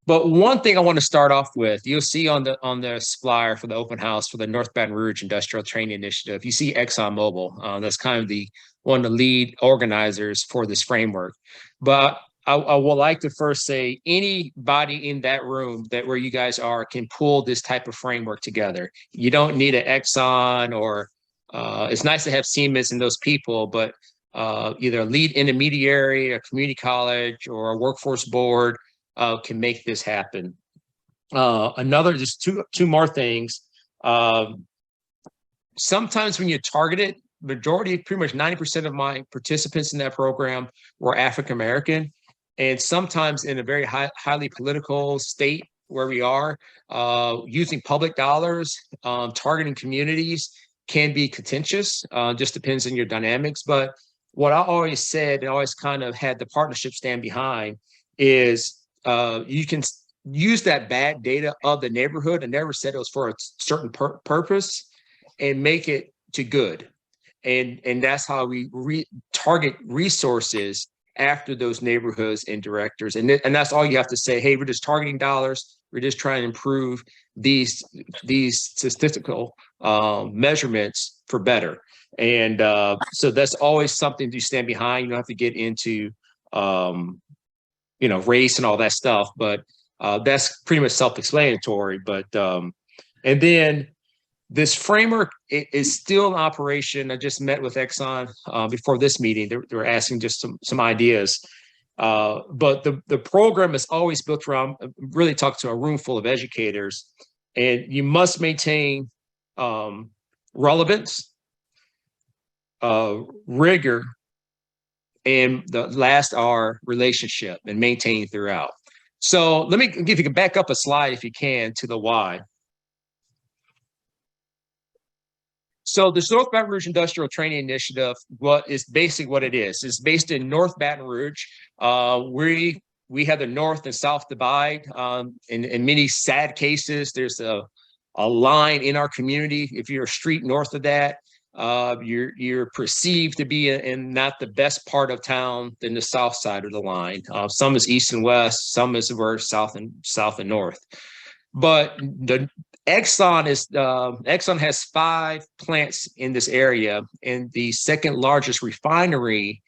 But one thing I want to start off with, you'll see on the flyer for the open house for the North Baton Rouge Industrial Training Initiative, you see ExxonMobil. That's kind of one of the lead organizers for this framework. But I would like to first say anybody in that room where you guys are can pull this type of framework together. You don't need an Exxon or it's nice to have Siemens and those people, but either a lead intermediary, a community college, or a workforce board can make this happen. Just two more things. Sometimes when you target it, majority, pretty much 90% of my participants in that program were African American. And sometimes in a very highly political state where we are, using public dollars, targeting communities can be contentious, just depends on your dynamics. But what I always said and always kind of had the partnership stand behind is you can use that bad data of the neighborhood. I never said it was for a certain purpose and make it to good. And that's how we target resources after those neighborhoods and directors. And that's all you have to say. Hey, we're just targeting dollars. We're just trying to improve these statistical measurements for better. And so that's always something to stand behind. You don't have to get into, race and all that stuff, but that's pretty much self-explanatory. But and then this framework is still in operation. I just met with Exxon before this meeting. They were asking just some ideas. But the program is always built around really talking to a room full of educators, and you must maintain relevance, rigor, and the last R, relationship, and maintain throughout. So let me, if you can back up a slide, if you can, to the why. So the North Baton Rouge Industrial Training Initiative, is basically what it is. It's based in North Baton Rouge. We have the North and South divide. In many sad cases, there's a line in our community. If you're a street north of that, you're perceived to be in not the best part of town than the south side of the line. Some is east and west, some is where south and north. But the Exxon has 5 plants in this area, and the second largest refinery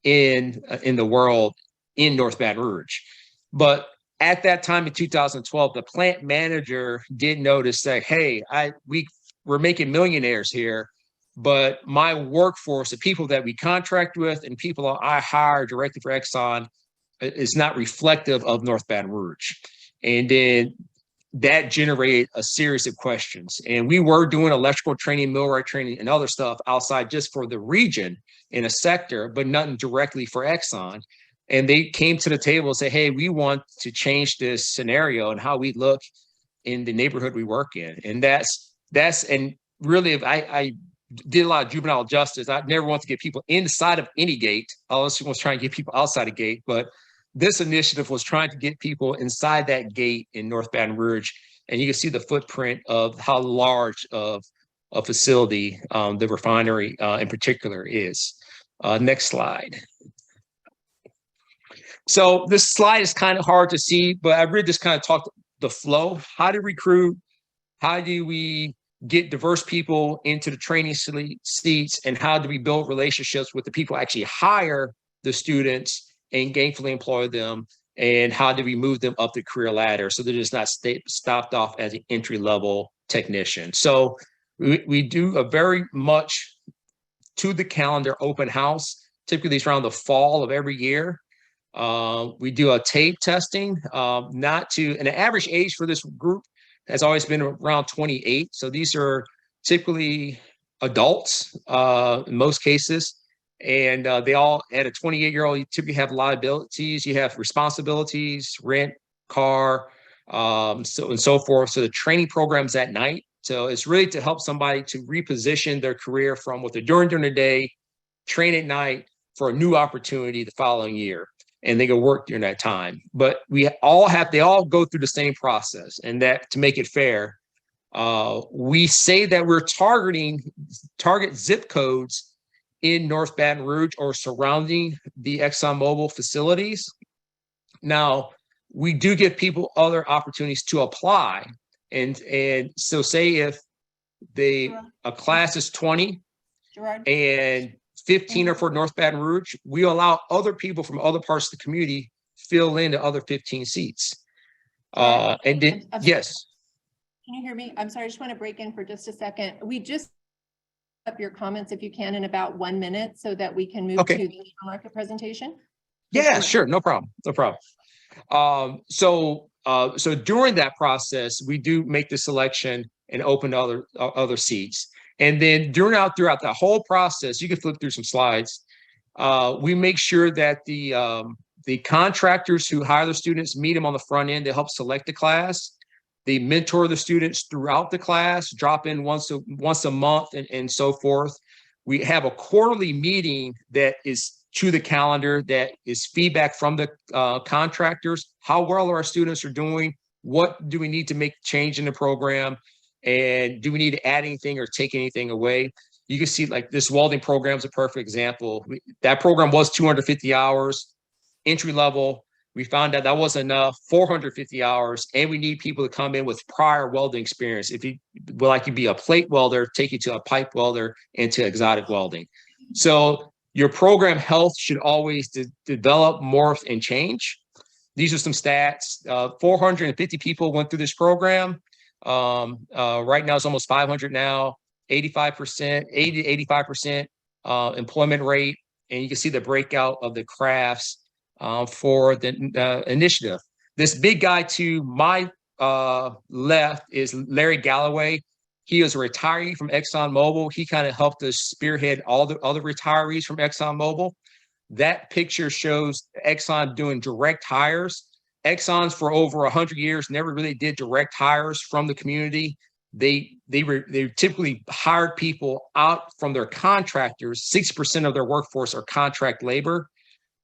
in the world in North Baton Rouge. But at that time in 2012, the plant manager did notice that, hey, we're making millionaires here, but my workforce, the people that we contract with and people I hire directly for Exxon, is not reflective of North Baton Rouge. And then that generated a series of questions. And we were doing electrical training, millwright training, and other stuff outside just for the region in a sector, but nothing directly for Exxon. And they came to the table and said, hey, we want to change this scenario and how we look in the neighborhood we work in. And and really, if I did a lot of juvenile justice, I never want to get people inside of any gate. I always was trying to get people outside a gate, but this initiative was trying to get people inside that gate in North Baton Rouge. And you can see the footprint of how large of a facility the refinery in particular is. Next slide. So this slide is kind of hard to see, but I really just kind of talked the flow. How to recruit, how do we get diverse people into the training seats, and how do we build relationships with the people who actually hire the students and gainfully employ them, and how do we move them up the career ladder so they're just not stopped off as an entry-level technician. So we do a very much to the calendar open house. Typically it's around the fall of every year. We do a tape testing, and the average age for this group has always been around 28. So these are typically adults in most cases. And they all, at a 28-year-old, you typically have liabilities, you have responsibilities, rent, car, so and so forth. So the training program's at night. So it's really to help somebody to reposition their career from what they're doing during the day, train at night for a new opportunity the following year. And they go work during that time. But they all go through the same process. And that, to make it fair, we say that we're target zip codes in North Baton Rouge or surrounding the ExxonMobil facilities. Now, we do give people other opportunities to apply. And so say if a class is 20 and 15 are for North Baton Rouge, we allow other people from other parts of the community fill in the other 15 seats. And then, yes. Can you hear me? I'm sorry, I just want to break in for just a second. We just up your comments if you can in about 1 minute so that we can move to the market presentation. Yeah, sure. No problem. No problem. So during that process, we do make the selection and open other seats. And then throughout the whole process, you can flip through some slides. We make sure that the contractors who hire the students meet them on the front end to help select the class. They mentor the students throughout the class, drop in once a month and so forth. We have a quarterly meeting that is to the calendar, that is feedback from the contractors. How well our students are doing? What do we need to make change in the program? And do we need to add anything or take anything away? You can see like this welding program is a perfect example. That program was 250 hours, entry level. We found out that wasn't enough, 450 hours, and we need people to come in with prior welding experience. If you would like to be a plate welder, take you to a pipe welder and to exotic welding. So your program health should always develop, morph, and change. These are some stats. 450 people went through this program. Right now it's almost 500 now, 85%, 80 to 85% employment rate. And you can see the breakout of the crafts for the initiative. This big guy to my left is Larry Galloway. He is a retiree from ExxonMobil. He kind of helped us spearhead all the other retirees from ExxonMobil. That picture shows Exxon doing direct hires. Exxon's for over 100 years never really did direct hires from the community. They typically hired people out from their contractors. 60% of their workforce are contract labor.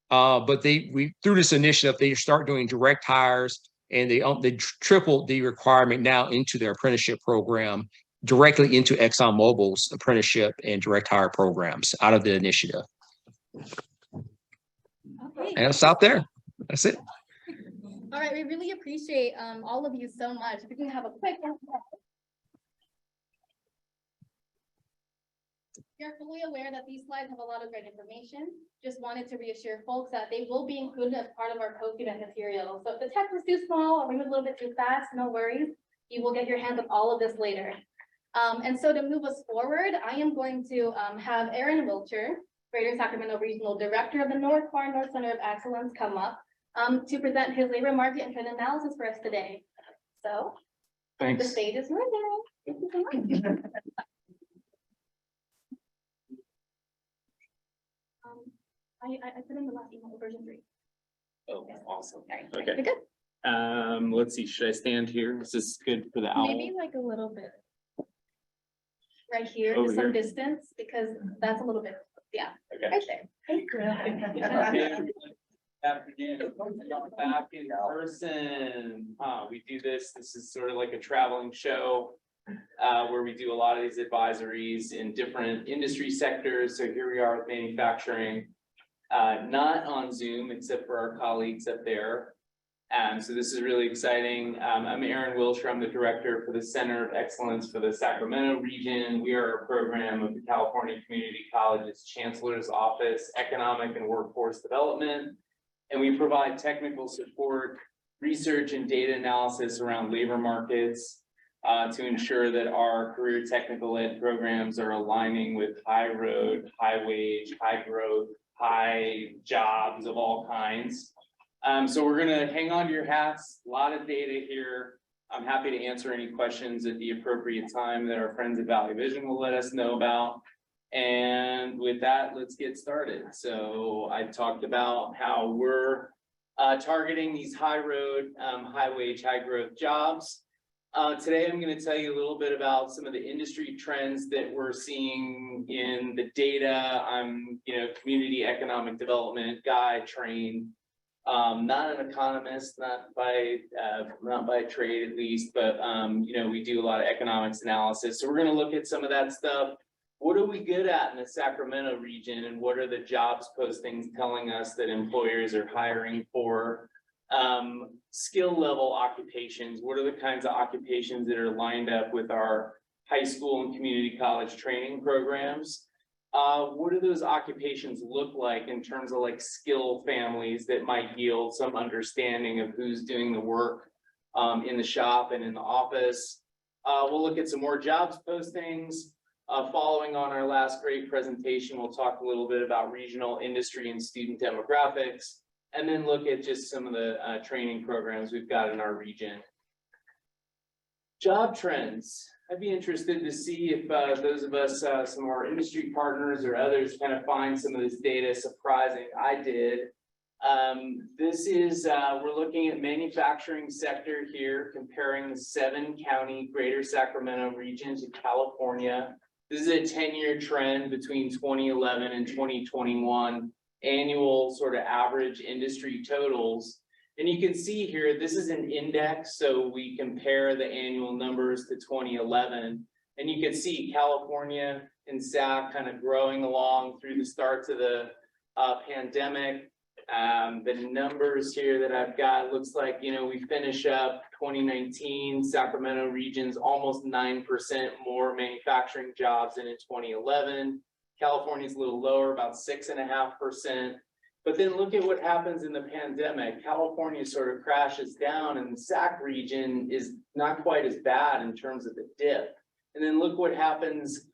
But through this initiative, they start doing direct hires, and they tripled the requirement now into their apprenticeship program directly into ExxonMobil's apprenticeship and direct hire programs out of the initiative. Okay. And I'll stop there. That's it. All right, we really appreciate all of you so much. We can have a quick one. You're fully aware that these slides have a lot of great information. Just wanted to reassure folks that they will be included as part of our post-event material. So if the text is too small or maybe a little bit too fast, no worries. You will get your hands on all of this later. And so to move us forward, I am going to have Aaron Wilcher, Greater Sacramento Regional Director of the North Bar North Center of Excellence, come up to present his labor market and trend analysis for us today. So thanks. The stage is yours, Aaron. Thank you so much. I put in the last email version 3. Oh, awesome. Sorry. Okay. You're good. Let's see, should I stand here? Is this good for the owl? Maybe like a little bit. Right here, Over just some here? distance, because that's a little bit, yeah, Okay. right there. Thank you. Back in person. We do this is sort of like a traveling show where we do a lot of these advisories in different industry sectors. So here we are with manufacturing, not on Zoom, except for our colleagues up there. So this is really exciting. I'm Aaron Wilcher. I'm the director for the Center of Excellence for the Sacramento region. We are a program of the California Community College's Chancellor's Office, Economic and Workforce Development. And we provide technical support, research and data analysis around labor markets to ensure that our career technical ed programs are aligning with high road, high wage, high growth, high jobs of all kinds. So we're gonna hang on to your hats, a lot of data here. I'm happy to answer any questions at the appropriate time that our friends at Valley Vision will let us know about. And with that, let's get started. So I talked about how we're targeting these high road, high wage, high growth jobs. Today, I'm going to tell you a little bit about some of the industry trends that we're seeing in the data. I'm, community economic development guy, trained, not an economist, not by trade at least, but we do a lot of economics analysis. So we're going to look at some of that stuff. What are we good at in the Sacramento region, and what are the jobs postings telling us that employers are hiring for? Skill level occupations. What are the kinds of occupations that are lined up with our high school and community college training programs? What do those occupations look like in terms of like skill families that might yield some understanding of who's doing the work in the shop and in the office? We'll look at some more jobs postings. Following on our last great presentation, we'll talk a little bit about regional industry and student demographics, and then look at just some of the training programs we've got in our region. Job trends. I'd be interested to see if those of us, some of our industry partners or others, kind of find some of this data surprising. I did. This is, we're looking at manufacturing sector here, comparing the 7-county greater Sacramento region to California. This is a 10-year trend between 2011 and 2021, annual sort of average industry totals. And you can see here, this is an index, so we compare the annual numbers to 2011. And you can see California and SAC kind of growing along through the starts of the pandemic. The numbers here that I've got, looks like, we finish up 2019, Sacramento region's almost 9% more manufacturing jobs than in 2011. California's a little lower, about 6.5%. But then look at what happens in the pandemic. California sort of crashes down, and the SAC region is not quite as bad in terms of the dip. And then look what happens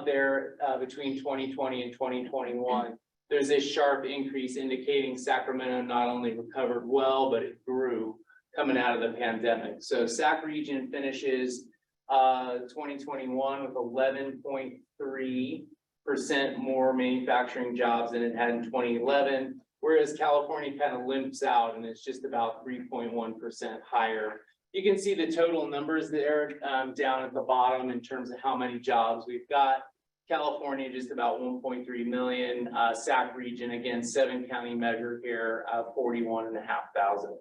there between 2020 and 2021. There's this sharp increase indicating Sacramento not only recovered well, but it grew coming out of the pandemic. So SAC region finishes 2021 with 11.3% more manufacturing jobs than it had in 2011, whereas California kind of limps out and it's just about 3.1% higher. You can see the total numbers there down at the bottom in terms of how many jobs we've got. California just about 1.3 million, SAC region, again, 7-county measure here, 41,500.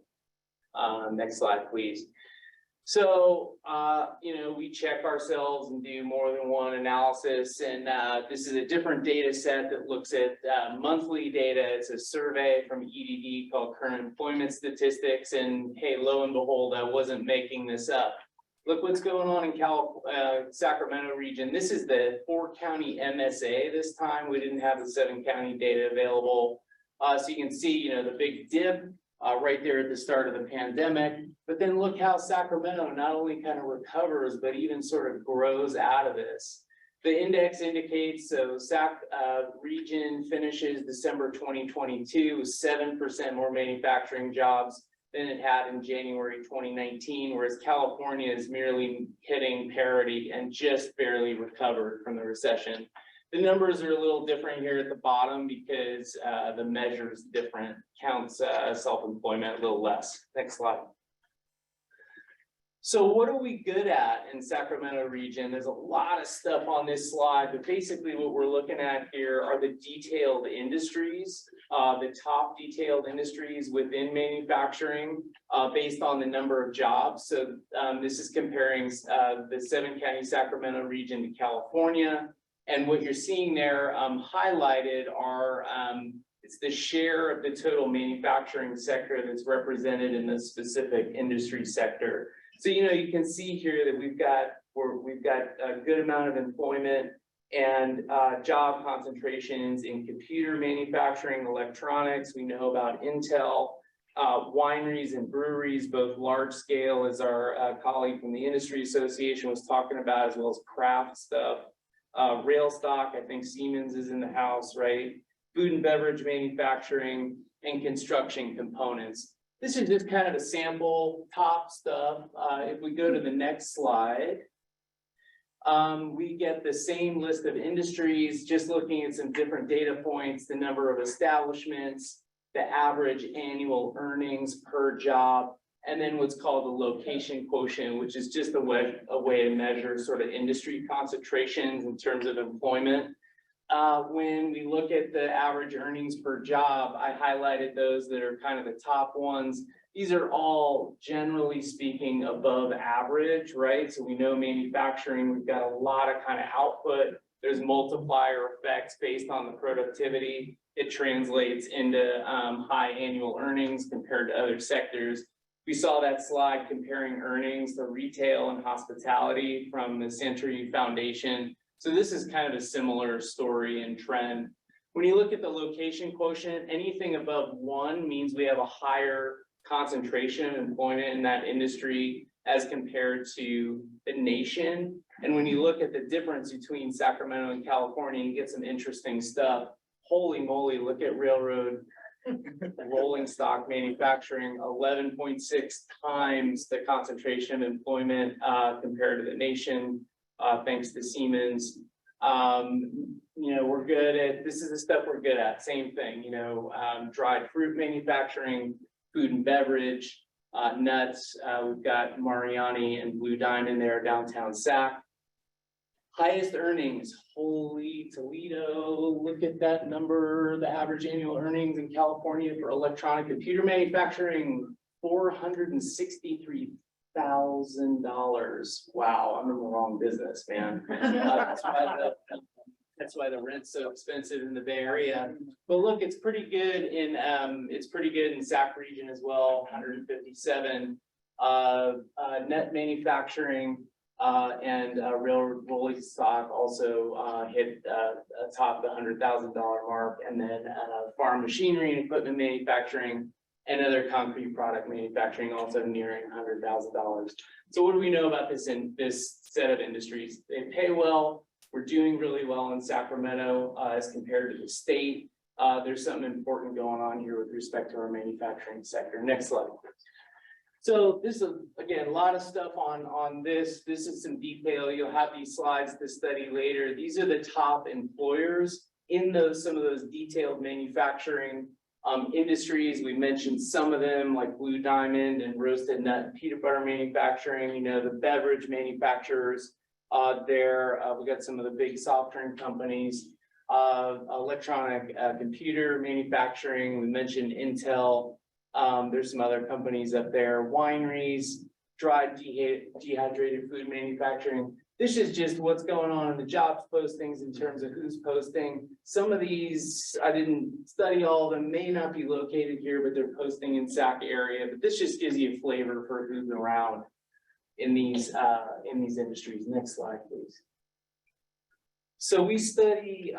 Next slide, please. So, we check ourselves and do more than one analysis, and this is a different data set that looks at monthly data. It's a survey from EDD called Current Employment Statistics, and hey, lo and behold, I wasn't making this up. Look what's going on in Sacramento region. This is the 4-county MSA this time. We didn't have the 7-county data available. So you can see, the big dip right there at the start of the pandemic. But then look how Sacramento not only kind of recovers, but even sort of grows out of this. The index indicates, so SAC region finishes December 2022 with 7% more manufacturing jobs than it had in January 2019, whereas California is merely hitting parity and just barely recovered from the recession. The numbers are a little different here at the bottom because the measure is different, counts self-employment a little less. Next slide. So what are we good at in Sacramento region? There's a lot of stuff on this slide, but basically what we're looking at here are the detailed industries, the top detailed industries within manufacturing based on the number of jobs. So this is comparing the 7-county Sacramento region to California. And what you're seeing there highlighted are it's the share of the total manufacturing sector that's represented in the specific industry sector. So, you can see here that we've got a good amount of employment And job concentrations in computer manufacturing, electronics, we know about Intel, wineries and breweries, both large scale, as our colleague from the Industry Association was talking about, as well as craft stuff. Rail stock, I think Siemens is in the house, right? Food and beverage manufacturing and construction components. This is just kind of a sample top stuff. If we go to the next slide, we get the same list of industries, just looking at some different data points, the number of establishments, the average annual earnings per job, and then what's called the location quotient, which is just a way to measure sort of industry concentrations in terms of employment. When we look at the average earnings per job, I highlighted those that are kind of the top ones. These are all, generally speaking, above average, right? So we know manufacturing, we've got a lot of kind of output. There's multiplier effects based on the productivity. It translates into high annual earnings compared to other sectors. We saw that slide comparing earnings to retail and hospitality from the Century Foundation. So this is kind of a similar story and trend. When you look at the location quotient, anything above 1 means we have a higher concentration of employment in that industry as compared to the nation. And when you look at the difference between Sacramento and California, you get some interesting stuff. Holy moly, look at railroad rolling stock manufacturing, 11.6 times the concentration of employment compared to the nation, thanks to Siemens. You know, we're good at, this is the stuff we're good at, same thing, you know, dried fruit manufacturing, food and beverage, nuts. We've got Mariani and Blue Diamond there, downtown Sac. Highest earnings, holy Toledo, look at that number, the average annual earnings in California for electronic computer manufacturing, $463,000. Wow, I'm in the wrong business, man. That's why the rent's so expensive in the Bay Area. But look, it's pretty good in Sac region as well, 157. Net manufacturing and railroad rolling stock also hit top the $100,000 mark, and then farm machinery and equipment manufacturing and other concrete product manufacturing also nearing $100,000. So what do we know about this in this set of industries? They pay well. We're doing really well in Sacramento as compared to the state. There's something important going on here with respect to our manufacturing sector. Next slide. So this is, again, a lot of stuff on this. This is some detail. You'll have these slides to study later. These are the top employers in some of those detailed manufacturing industries. We mentioned some of them like Blue Diamond and roasted nut and peanut butter manufacturing, you know, the beverage manufacturers there. We got some of the big soft drink companies, electronic computer manufacturing. We mentioned Intel. There's some other companies up there, wineries, dried dehydrated food manufacturing. This is just what's going on in the jobs postings in terms of who's posting. Some of these, I didn't study all of them, may not be located here, but they're posting in Sac area. But this just gives you a flavor for who's around in these industries. Next slide, please. So we study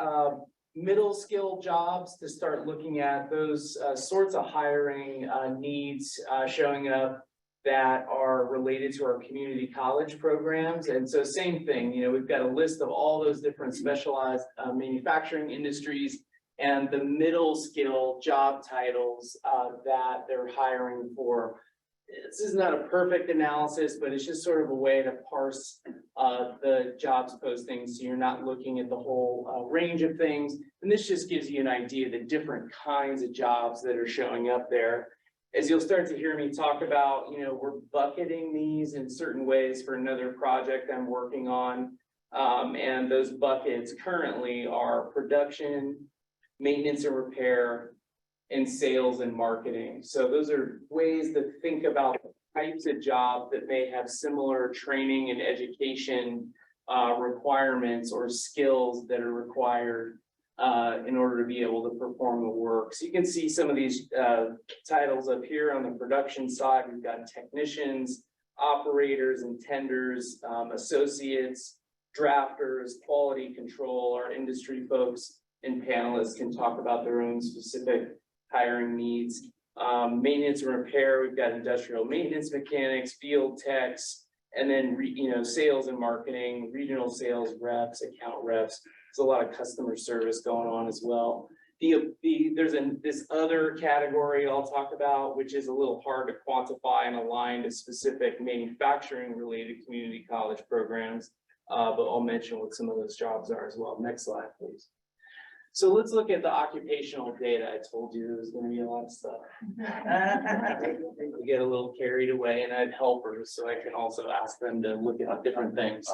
middle skill jobs to start looking at those sorts of hiring needs showing up that are related to our community college programs. And so same thing, you know, we've got a list of all those different specialized manufacturing industries and the middle skill job titles that they're hiring for. This is not a perfect analysis, but it's just sort of a way to parse the jobs postings so you're not looking at the whole range of things. And this just gives you an idea of the different kinds of jobs that are showing up there. As you'll start to hear me talk about, you know, we're bucketing these in certain ways for another project I'm working on. And those buckets currently are production, maintenance and repair, and sales and marketing. So those are ways to think about types of jobs that may have similar training and education requirements or skills that are required in order to be able to perform the work. So you can see some of these titles up here on the production side. We've got technicians, operators and tenders, associates, drafters, quality control, our industry folks and panelists can talk about their own specific hiring needs. Maintenance and repair, we've got industrial maintenance mechanics, field techs, and then, sales and marketing, regional sales reps, account reps. There's a lot of customer service going on as well. There's this other category I'll talk about, which is a little hard to quantify and align to specific manufacturing related community college programs. But I'll mention what some of those jobs are as well. Next slide, please. So let's look at the occupational data. I told you there was going to be a lot of stuff. We get a little carried away, and I have helpers, so I can also ask them to look at different things.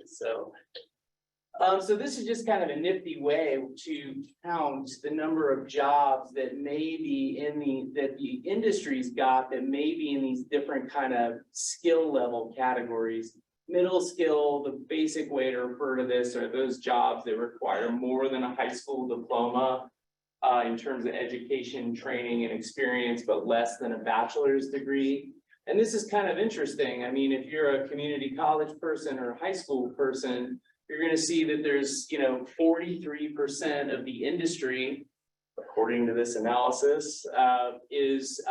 So this is just kind of a nifty way to count the number of jobs that may be that the industry's got that may be in these different kind of skill level categories. Middle skill, the basic way to refer to this are those jobs that require more than a high school diploma in terms of education, training, and experience, but less than a bachelor's degree. And this is kind of interesting. I mean, if you're a community college person or a high school person, you're going to see that there's, 43% of the industry, according to this analysis, is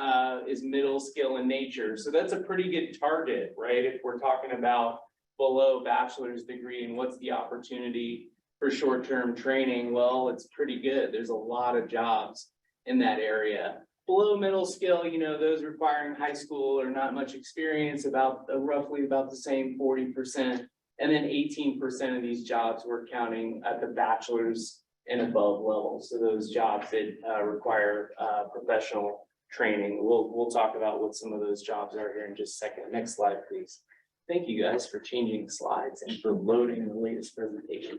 middle skill in nature. So that's a pretty good target, right? If we're talking about below bachelor's degree and what's the opportunity for short-term training, well, it's pretty good. There's a lot of jobs in that area. Below middle skill, those requiring high school or not much experience, roughly about the same 40%. And then 18% of these jobs we're counting at the bachelor's and above level. So those jobs that require professional training. We'll talk about what some of those jobs are here in just a second. Next slide, please. Thank you guys for changing slides and for loading the latest presentation.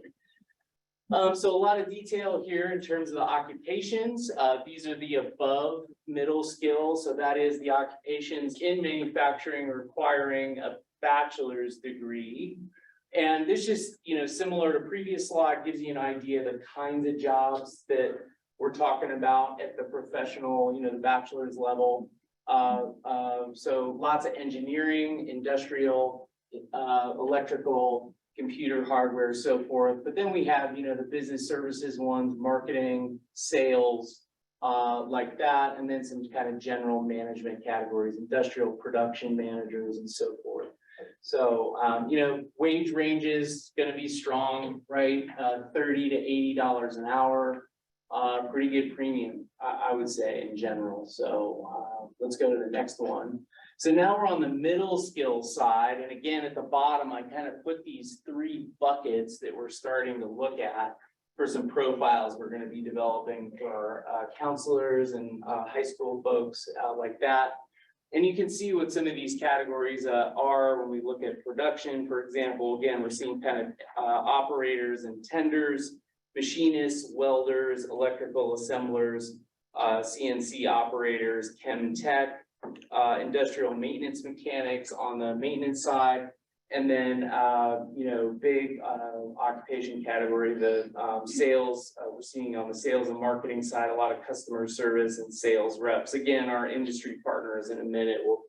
So a lot of detail here in terms of the occupations. These are the above middle skills. So that is the occupations in manufacturing requiring a bachelor's degree. And this just, similar to previous slide, gives you an idea of the kinds of jobs that we're talking about at the professional, the bachelor's level. So lots of engineering, industrial, electrical, computer hardware, so forth. But then we have, the business services ones, marketing, sales, like that, and then some kind of general management categories, industrial production managers, and so forth. So, wage ranges going to be strong, right? $30 to $80 an hour, pretty good premium, I would say in general. So let's go to the next one. So now we're on the middle skill side. And again, at the bottom, I kind of put these three buckets that we're starting to look at for some profiles we're going to be developing for counselors and high school folks like that. And you can see what some of these categories are when we look at production. For example, again, we're seeing kind of operators and tenders, machinists, welders, electrical assemblers, CNC operators, chem tech, industrial maintenance mechanics on the maintenance side. And then, big occupation category, the sales, we're seeing on the sales and marketing side, a lot of customer service and sales reps. Again, our industry partners in a minute will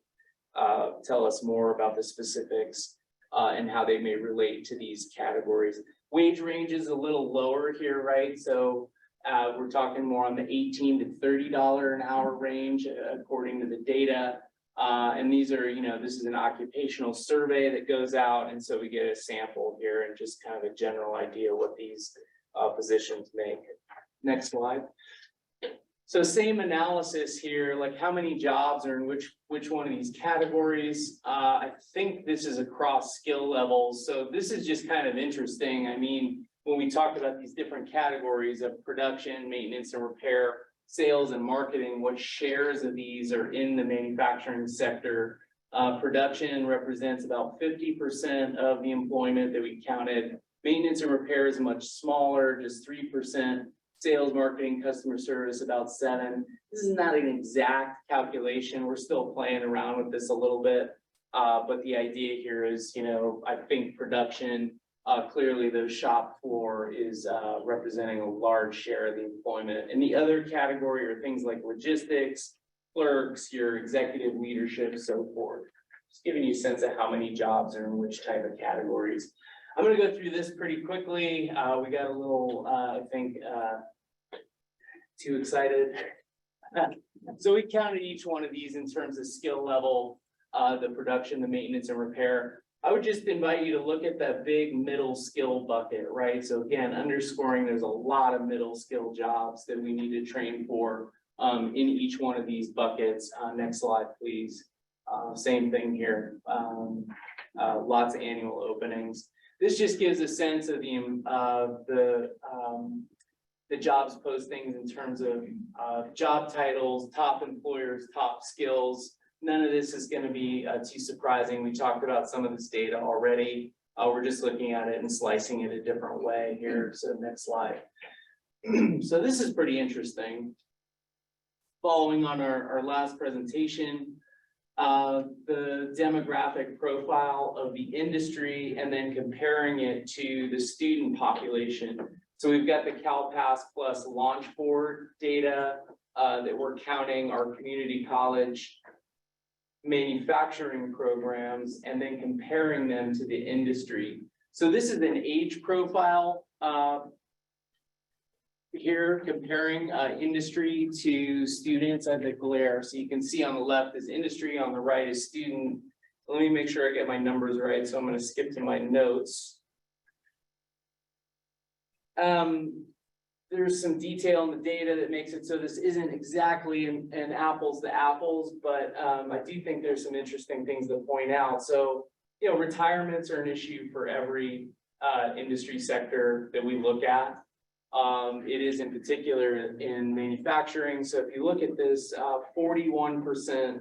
tell us more about the specifics and how they may relate to these categories. Wage range is a little lower here, right? So we're talking more on the $18 to $30 an hour range, according to the data. And these are, this is an occupational survey that goes out. And so we get a sample here and just kind of a general idea what these positions make. Next slide. So same analysis here, like how many jobs are in which one of these categories. I think this is across skill levels. So this is just kind of interesting. I mean, when we talk about these different categories of production, maintenance, and repair, sales and marketing, what shares of these are in the manufacturing sector. Production represents about 50% of the employment that we counted. Maintenance and repair is much smaller, just 3%. Sales, marketing, customer service, about 7%. This is not an exact calculation. We're still playing around with this a little bit. But the idea here is, I think production, clearly the shop floor is representing a large share of the employment. And the other category are things like logistics, clerks, your executive leadership, so forth. just giving you a sense of how many jobs are in which type of categories. I'm gonna go through this pretty quickly. We got a little, I think, too excited. So we counted each one of these in terms of skill level, the production, the maintenance and repair. I would just invite you to look at that big middle skill bucket, right? So again, underscoring there's a lot of middle skill jobs that we need to train for in each one of these buckets. Next slide, please. Same thing here. Lots of annual openings. This just gives a sense of the jobs postings in terms of job titles, top employers, top skills. None of this is going to be too surprising. We talked about some of this data already. We're just looking at it and slicing it a different way here. So next slide. So this is pretty interesting. Following on our last presentation, the demographic profile of the industry and then comparing it to the student population. So we've got the CalPass Plus Launch Board data that we're counting our community college manufacturing programs and then comparing them to the industry. So this is an age profile here comparing industry to students at the glare. So you can see on the left is industry, on the right is student. Let me make sure I get my numbers right. So I'm going to skip to my notes. There's some detail in the data that makes it so this isn't exactly an apples to apples, but I do think there's some interesting things to point out. So, you know, retirements are an issue for every industry sector that we look at. It is in particular in manufacturing. So if you look at this, 41%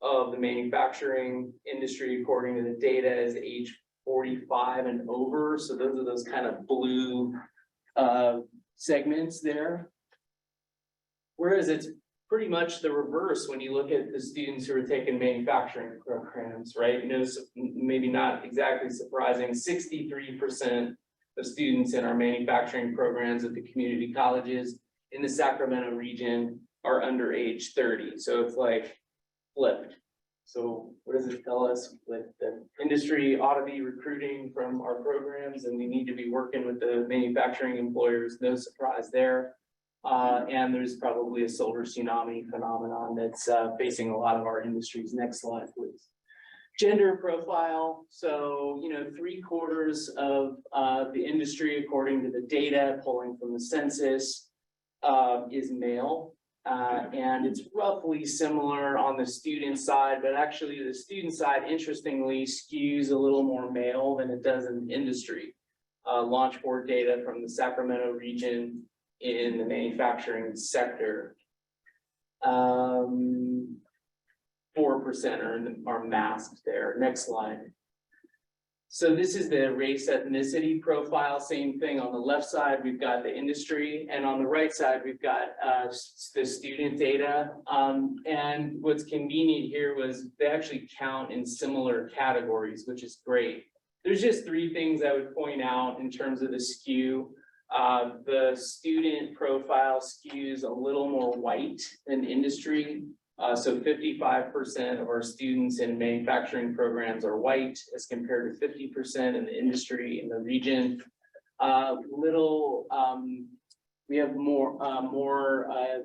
of the manufacturing industry, according to the data, is age 45 and over. So those are those kind of blue segments there. Whereas it's pretty much the reverse when you look at the students who are taking manufacturing programs, right? You know, maybe not exactly surprising, 63% of students in our manufacturing programs at the community colleges in the Sacramento region are under age 30. So it's like flipped. So what does it tell us? Like the industry ought to be recruiting from our programs and we need to be working with the manufacturing employers. No surprise there. And there's probably a silver tsunami phenomenon that's facing a lot of our industries. Next slide, please. Gender profile. So, you know, 3/4 of the industry, according to the data pulling from the census, is male. And it's roughly similar on the student side, but actually the student side, interestingly, skews a little more male than it does in the industry. Launch Board data from the Sacramento region in the manufacturing sector. 4% are masked there. Next slide. So this is the race ethnicity profile. Same thing on the left side, we've got the industry, and on the right side, we've got the student data. And what's convenient here was they actually count in similar categories, which is great. There's just 3 things I would point out in terms of the skew. The student profile skews a little more white than industry. So 55% of our students in manufacturing programs are white as compared to 50% in the industry in the region. We have more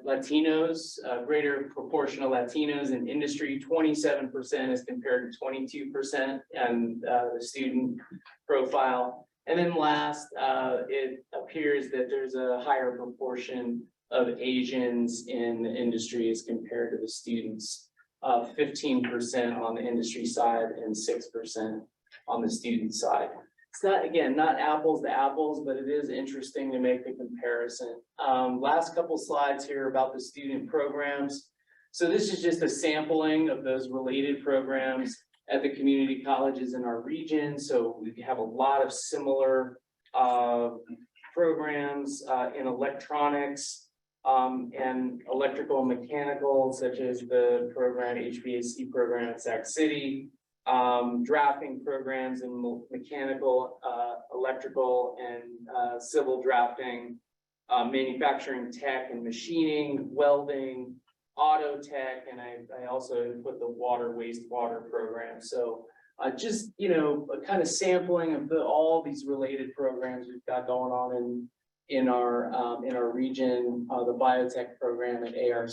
Latinos, greater proportion of Latinos in industry, 27% as compared to 22% and the student profile. And then last, it appears that there's a higher proportion of Asians in the industry as compared to the students, 15% on the industry side and 6% on the student side. It's not, again, not apples to apples, but it is interesting to make the comparison. Last couple slides here about the student programs. So this is just a sampling of those related programs at the community colleges in our region. So we have a lot of similar programs in electronics, and electrical and mechanical, such as the program, HVAC program at Sac City, drafting programs in mechanical, electrical, and civil drafting, manufacturing tech and machining, welding, auto tech, and I also put the water wastewater program. So just, you know, a kind of sampling of all these related programs we've got going on in our region, the biotech program at ARC.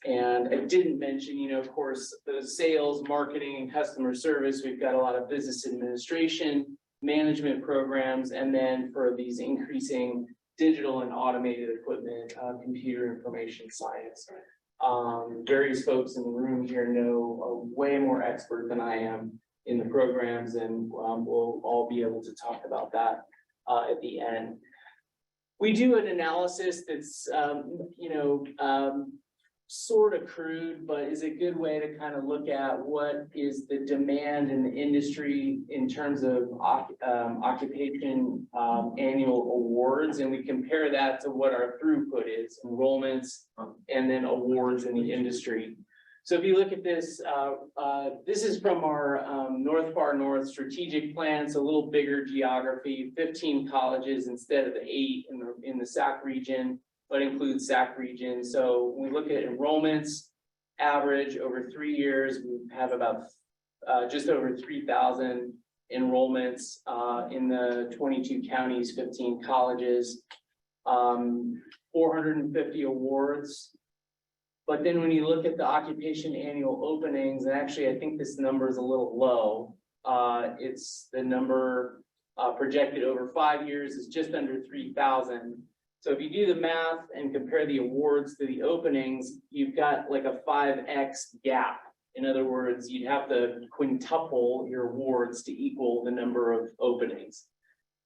And I didn't mention, you know, of course, the sales, marketing, and customer service. We've got a lot of business administration, management programs, and then for these increasing digital and automated equipment, computer information science. Various folks in the room here know are way more expert than I am in the programs, and we'll all be able to talk about that at the end. We do an analysis that's, you know, sort of crude, but is a good way to kind of look at what is the demand in the industry in terms of occupation annual awards, and we compare that to what our throughput is, enrollments, and then awards in the industry. So if you look at this, this is from our North Far North strategic plan. It's a little bigger geography, 15 colleges instead of the 8 in the SAC region, but includes SAC region. So when we look at enrollments, average over 3 years, we have about just over 3,000 enrollments in the 22 counties, 15 colleges, 450 awards. But then when you look at the occupation annual openings, and actually I think this number is a little low. It's the number projected over 5 years is just under 3,000. So if you do the math and compare the awards to the openings, you've got like a 5x gap. In other words, you'd have to quintuple your awards to equal the number of openings.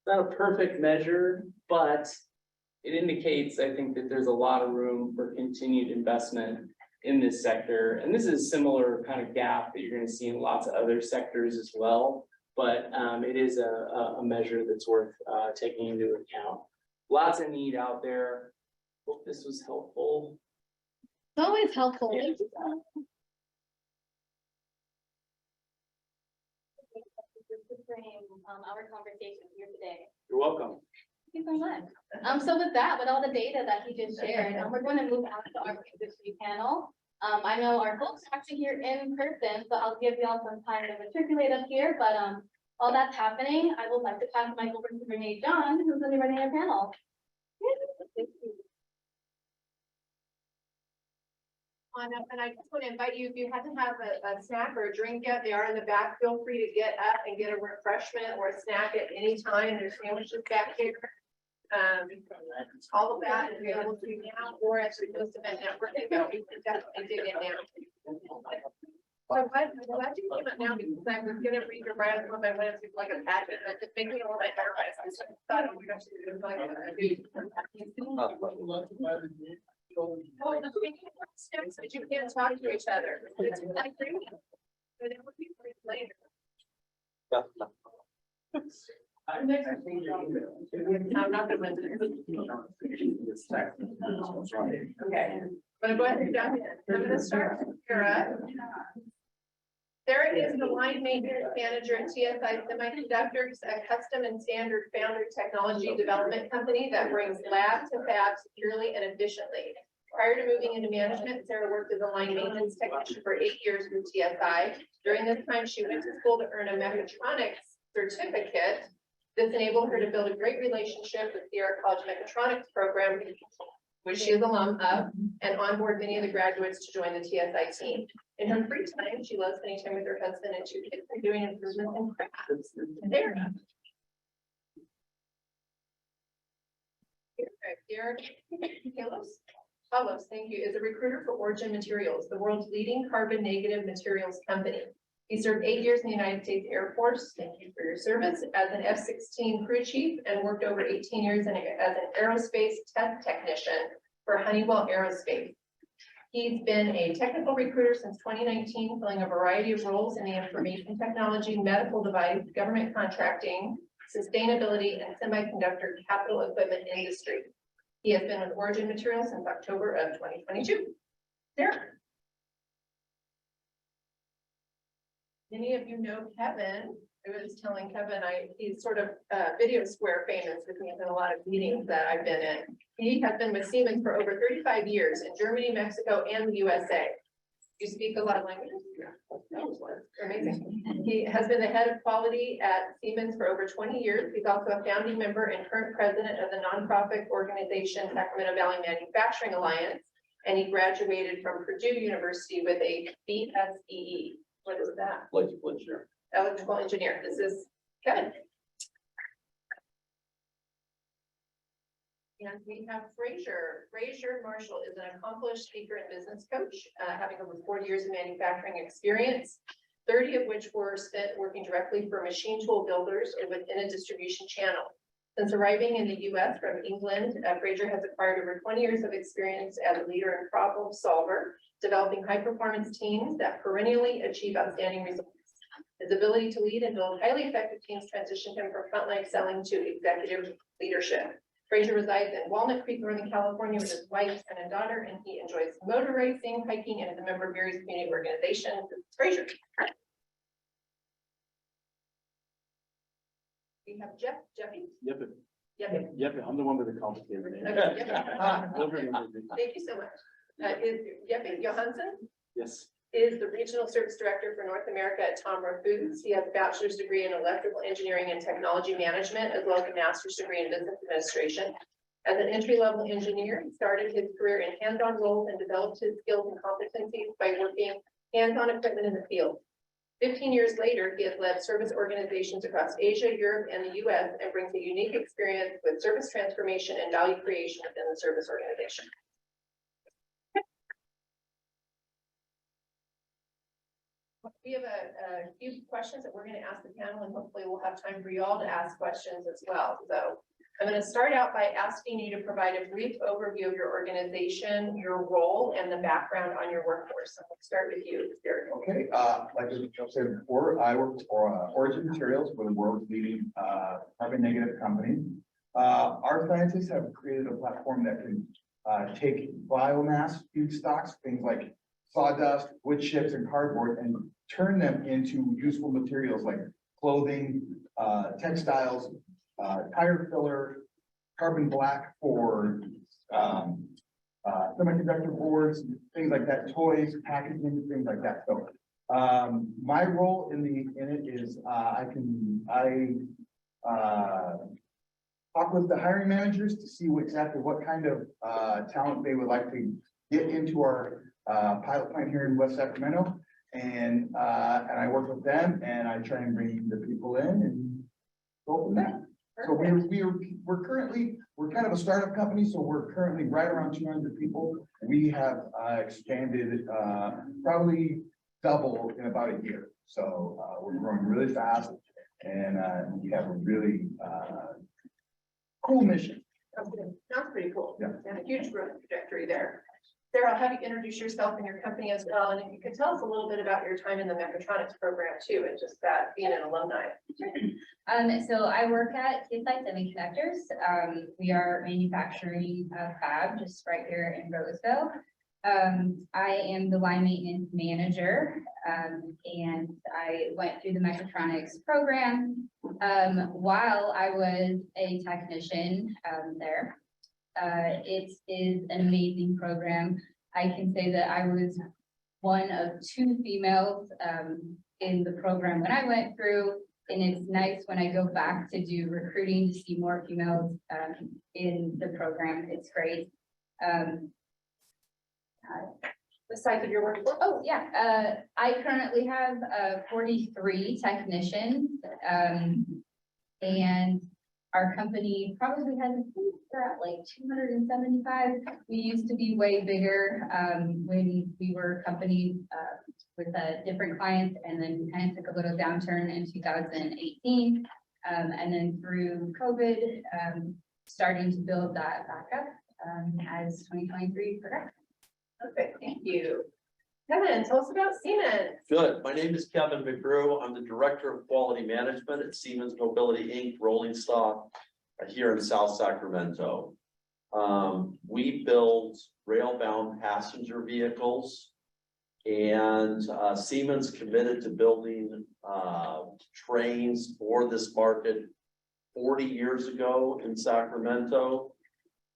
Not a perfect measure, but it indicates, I think, that there's a lot of room for continued investment in this sector. And this is a similar kind of gap that you're going to see in lots of other sectors as well. But it is a measure that's worth taking into account. Lots of need out there. Hope this was helpful. It's always helpful. Yeah. Thank you. To frame our conversation here today. You're welcome. Thank you so much. So with that, with all the data that he just shared, we're going to move on to our industry panel. I know our folks are actually here in person, so I'll give y'all some time to matriculate up here, but while that's happening, I would like to pass the mic over to Renee John, who's going to be running our panel. Thank you. On up, and I just want to invite you, if you had to have a snack or a drink yet, they are in the back. Feel free to get up and get a refreshment or a snack at any time. There's sandwiches back here. All of that is available to you now, or as we post-event networking, but we can definitely dig in now. I'm glad you came up now because I was gonna read your bio when I went to like a pageant, but it made me a little bit nervous. I just thought, oh my gosh, it was like steps that you can't talk to each other. It's like, but it would be great later. I'm not gonna win. Okay, I'm gonna go ahead and jump in. I'm gonna start. Kara. Sarah is the line maintenance manager at TSI Semiconductors, a custom and standard foundry technology development company that brings lab to fab securely and efficiently. Prior to moving into management, Sarah worked as a line maintenance technician for 8 years with TSI. During this time, she went to school to earn a mechatronics certificate. This enabled her to build a great relationship with Sierra College Mechatronics program, which she is alum of, and onboard many of the graduates to join the TSI team. In her free time, she loves spending time with her husband and 2 kids and doing improvements in crafts. Sarah. Sarah Carlos, thank you, is a recruiter for Origin Materials, the world's leading carbon negative materials company. He served 8 years in the United States Air Force. Thank you for your service as an F-16 crew chief and worked over 18 years as an aerospace test technician for Honeywell Aerospace. He's been a technical recruiter since 2019, filling a variety of roles in the information technology, medical device, government contracting, sustainability, and semiconductor capital equipment industry. He has been with Origin Materials since October of 2022. Sarah. Many of you know Kevin. I was telling Kevin, he's sort of video square famous with me in a lot of meetings that I've been in. He has been with Siemens for over 35 years in Germany, Mexico, and the USA. You speak a lot of languages? Amazing. He has been the head of quality at Siemens for over 20 years. He's also a founding member and current president of the nonprofit organization Sacramento Valley Manufacturing Alliance. And he graduated from Purdue University with a BSEE. What is that? Electrical engineer. Electrical engineer. This is Kevin. And we have Fraser. Fraser Marshall is an accomplished speaker and business coach, having over 40 years of manufacturing experience, 30 of which were spent working directly for machine tool builders or within a distribution channel. Since arriving in the US from England, Fraser has acquired over 20 years of experience as a leader and problem solver, developing high-performance teams that perennially achieve outstanding results. His ability to lead and build highly effective teams transitioned him from frontline selling to executive leadership. Fraser resides in Walnut Creek, Northern California with his wife and a daughter, and he enjoys motor racing, hiking, and is a member of various community organizations. Fraser. We have Jeffy. Yep, I'm the one with the complicated name. Okay, thank you so much. Is Jeppe Johansson Yes. is the regional service director for North America at Tomra Foods. He has a bachelor's degree in electrical engineering and technology management, as well as a master's degree in business administration. As an entry-level engineer, he started his career in hands-on roles and developed his skills and competencies by working hands-on equipment in the field. 15 years later, he has led service organizations across Asia, Europe, and the US, and brings a unique experience with service transformation and value creation within the service organization. We have a few questions that we're going to ask the panel, and hopefully we'll have time for you all to ask questions as well. So I'm going to start out by asking you to provide a brief overview of your organization, your role, and the background on your workforce. So we'll start with you, Derek. Okay, like I said before, I work for Origin Materials, for the world's leading carbon negative company. Our scientists have created a platform that can take biomass feedstocks, things like sawdust, wood chips, and cardboard, and turn them into useful materials like clothing, textiles, tire filler, carbon black for semiconductor boards, things like that, toys, packaging, things like that. So my role in it is I talk with the hiring managers to see exactly what kind of talent they would like to get into our pilot plant here in West Sacramento. And I work with them and I try and bring the people in and go from there. So we're kind of a startup company, so we're currently right around 200 people. We have expanded probably double in about a year. So we're growing really fast and we have a really cool mission. Sounds pretty cool. Yeah. And a huge growth trajectory there. Sarah, I'll have you introduce yourself and your company as well. And if you could tell us a little bit about your time in the mechatronics program too, and just that being an alumni. So I work at diversified Semiconductors. We are manufacturing a fab just right here in Roseville. I am the line maintenance manager, and I went through the mechatronics program while I was a technician there. It is an amazing program. I can say that I was one of 2 females in the program when I went through, and it's nice when I go back to do recruiting to see more females in the program. It's great. The size of your workforce? Oh, yeah. I currently have 43 technicians, and our company probably has, we're at like 275. We used to be way bigger when we were a company with different clients, and then we kind of took a little downturn in 2018. And then through COVID, starting to build that back up as 2023 progressed. Okay, thank you. Kevin, tell us about Siemens. Good. My name is Kevin McGrew. I'm the Director of Quality Management at Siemens Mobility, Inc., rolling stock here in South Sacramento. We build rail-bound passenger vehicles And Siemens committed to building trains for this market 40 years ago in Sacramento.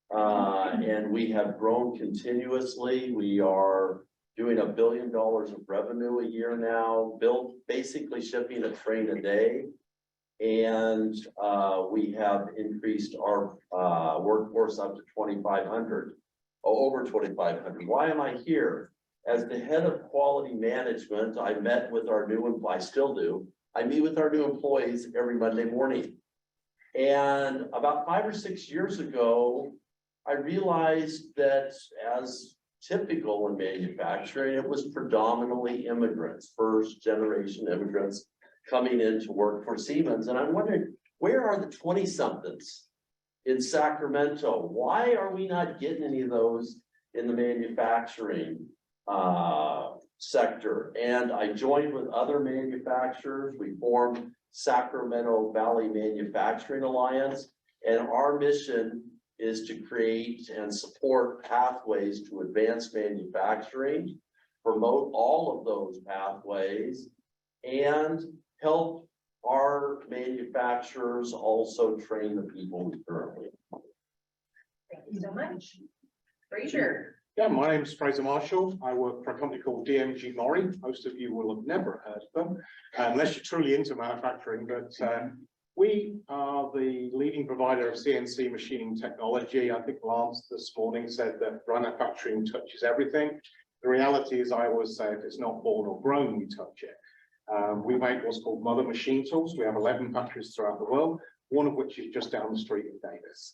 And we have grown continuously. We are doing $1 billion of revenue a year now, basically shipping a train a day. And we have increased our workforce up to 2,500, over 2,500. Why am I here? As the head of quality management, I met with our new, I still do, I meet with our new employees every Monday morning. And about 5 or 6 years ago, I realized that as typical in manufacturing, it was predominantly immigrants, first generation immigrants coming in to work for Siemens. And I'm wondering, where are the 20-somethings in Sacramento? Why are we not getting any of those in the manufacturing sector? And I joined with other manufacturers. We formed Sacramento Valley Manufacturing Alliance, and our mission is to create and support pathways to advanced manufacturing, promote all of those pathways, and help our manufacturers also train the people we currently. Thank you so much. Fraser. Yeah, my name is Fraser Marshall. I work for a company called DMG Mori. Most of you will have never heard of them, unless you're truly into manufacturing. But we are the leading provider of CNC machining technology. I think Lance this morning said that manufacturing touches everything. The reality is, I always say, if it's not born or grown, we touch it. We make what's called mother machine tools. We have 11 factories throughout the world, one of which is just down the street in Davis.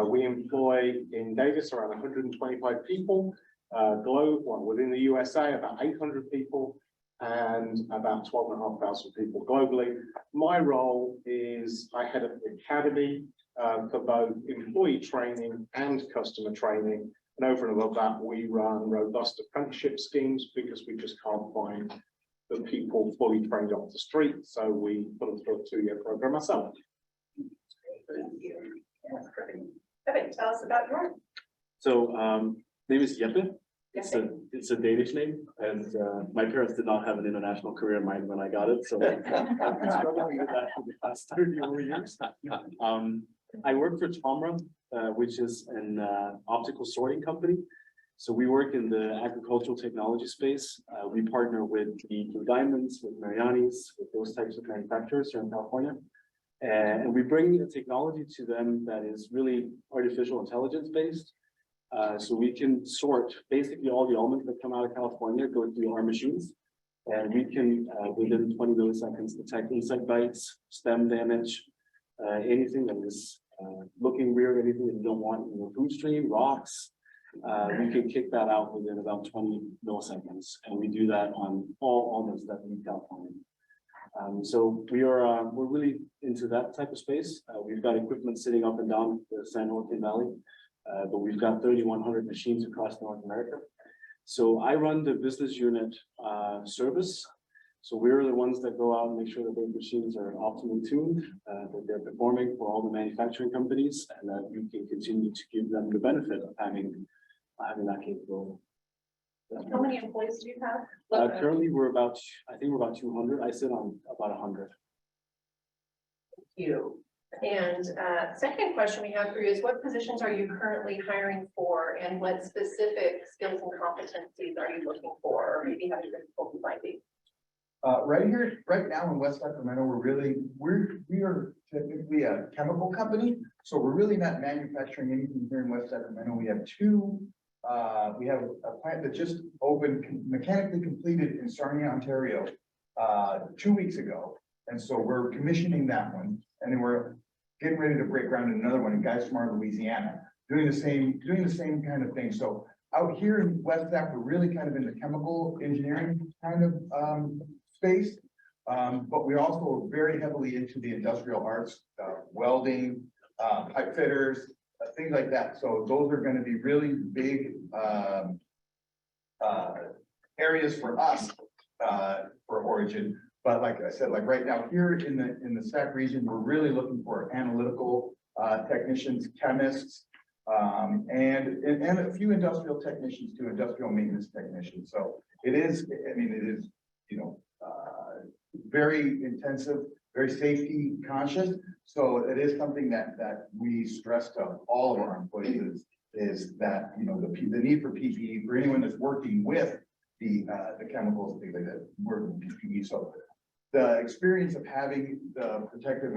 We employ in Davis around 125 people, within the USA, about 800 people, and about 12,500 people globally. My role is I head up the academy for both employee training and customer training. And over and above that, we run robust apprenticeship schemes because we just can't find the people fully trained off the street. So we put them through a 2-year program ourselves. Thank you. Yes, perfect. Evan, tell us about your. So name is Jeppe. It's a Danish name, and my parents did not have an international career in mind when I got it, so I've been struggling with that for the past 30 over years. I work for Tomra, which is an optical sorting company. So we work in the agricultural technology space. We partner with the Blue Diamonds, with Mariani's, with those types of manufacturers here in California. And we bring a technology to them that is really artificial intelligence based. So we can sort basically all the elements that come out of California, go through our machines, and we can, within 20 milliseconds, detect insect bites, stem damage, anything that is looking weird, anything that you don't want in your food stream, rocks. We can kick that out within about 20 milliseconds, and we do that on all elements that leave California. So we're really into that type of space. We've got equipment sitting up and down the San Joaquin Valley. But we've got 3,100 machines across North America. So I run the business unit service. So we're the ones that go out and make sure that those machines are optimally tuned, that they're performing for all the manufacturing companies, and that we can continue to give them the benefit of having that capability. How many employees do you have? Currently, I think we're about 200. I sit on about 100. Thank you. And second question we have for you is, what positions are you currently hiring for, and what specific skills and competencies are you looking for, or maybe having difficulty finding? Right now in West Sacramento, we are technically a chemical company, so we're really not manufacturing anything here in West Sacramento. We have a plant that just opened, mechanically completed in Sarnia, Ontario, 2 weeks ago. And so we're commissioning that one, and then we're getting ready to break ground in another one in Geismar, Louisiana, doing the same kind of thing. So out here in West Sac, we're really kind of in the chemical engineering kind of space, but we're also very heavily into the industrial arts, welding, pipe fitters, things like that. So those are going to be really big areas for us for Origin. But like I said, like right now here in the SAC region, we're really looking for analytical technicians, chemists, And a few industrial technicians too, industrial maintenance technicians. So it is, I mean, it is, you know, very intensive, very safety conscious. So it is something that we stress to all of our employees is that, you know, the need for PPE for anyone that's working with the chemicals, things like that, work with PPE. So the experience of having the protective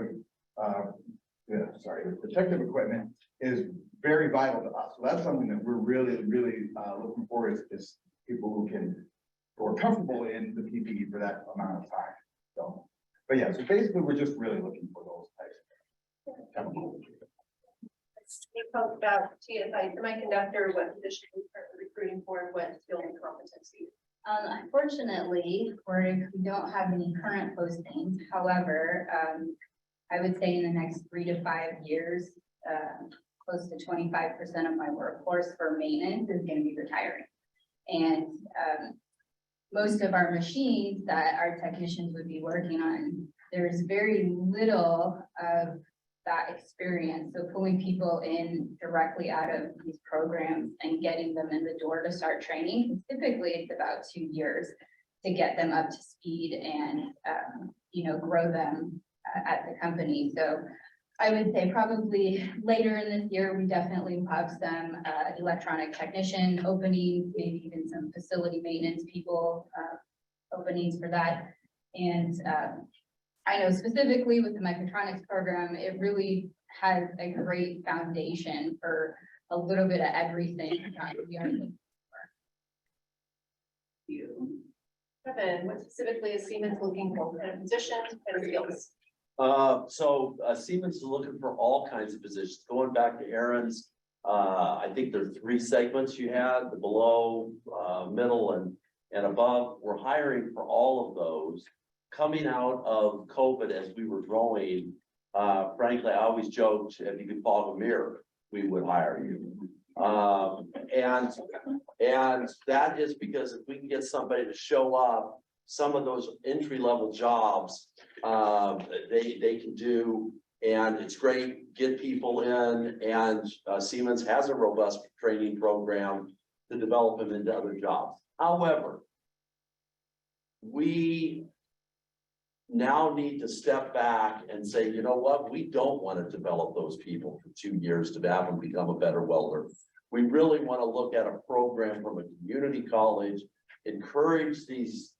equipment is very vital to us. So that's something that we're really looking for is people who are comfortable in the PPE for that amount of time. So, but yeah, so basically we're just really looking for those types of chemicals. You talked about TSI semiconductor, what position we're currently recruiting for, and what skill and competency. Unfortunately, we don't have any current postings. However, I would say in the next 3 to 5 years, close to 25% of my workforce for maintenance is going to be retiring. And most of our machines that our technicians would be working on, there's very little of that experience. So pulling people in directly out of these programs and getting them in the door to start training, typically it's about 2 years to get them up to speed and, you know, grow them at the company. So I would say probably later in this year, we definitely will have some electronic technician openings, maybe even some facility maintenance people openings for that. And I know specifically with the mechatronics program, it really has a great foundation for a little bit of everything. We are looking for. Kevin, what specifically is Siemens looking for? What kind of position and skills? Siemens is looking for all kinds of positions. Going back to Aaron's, I think there are 3 segments you had, the below, middle, and above. We're hiring for all of those. Coming out of COVID as we were growing, frankly, I always joked, if you could fog a mirror, we would hire you. And that is because if we can get somebody to show up, some of those entry-level jobs, they can do, and it's great, get people in, and Siemens has a robust training program to develop them into other jobs. However, we now need to step back and say, you know what, we don't want to develop those people for 2 years to have them become a better welder. We really want to look at a program from a community college, encourage these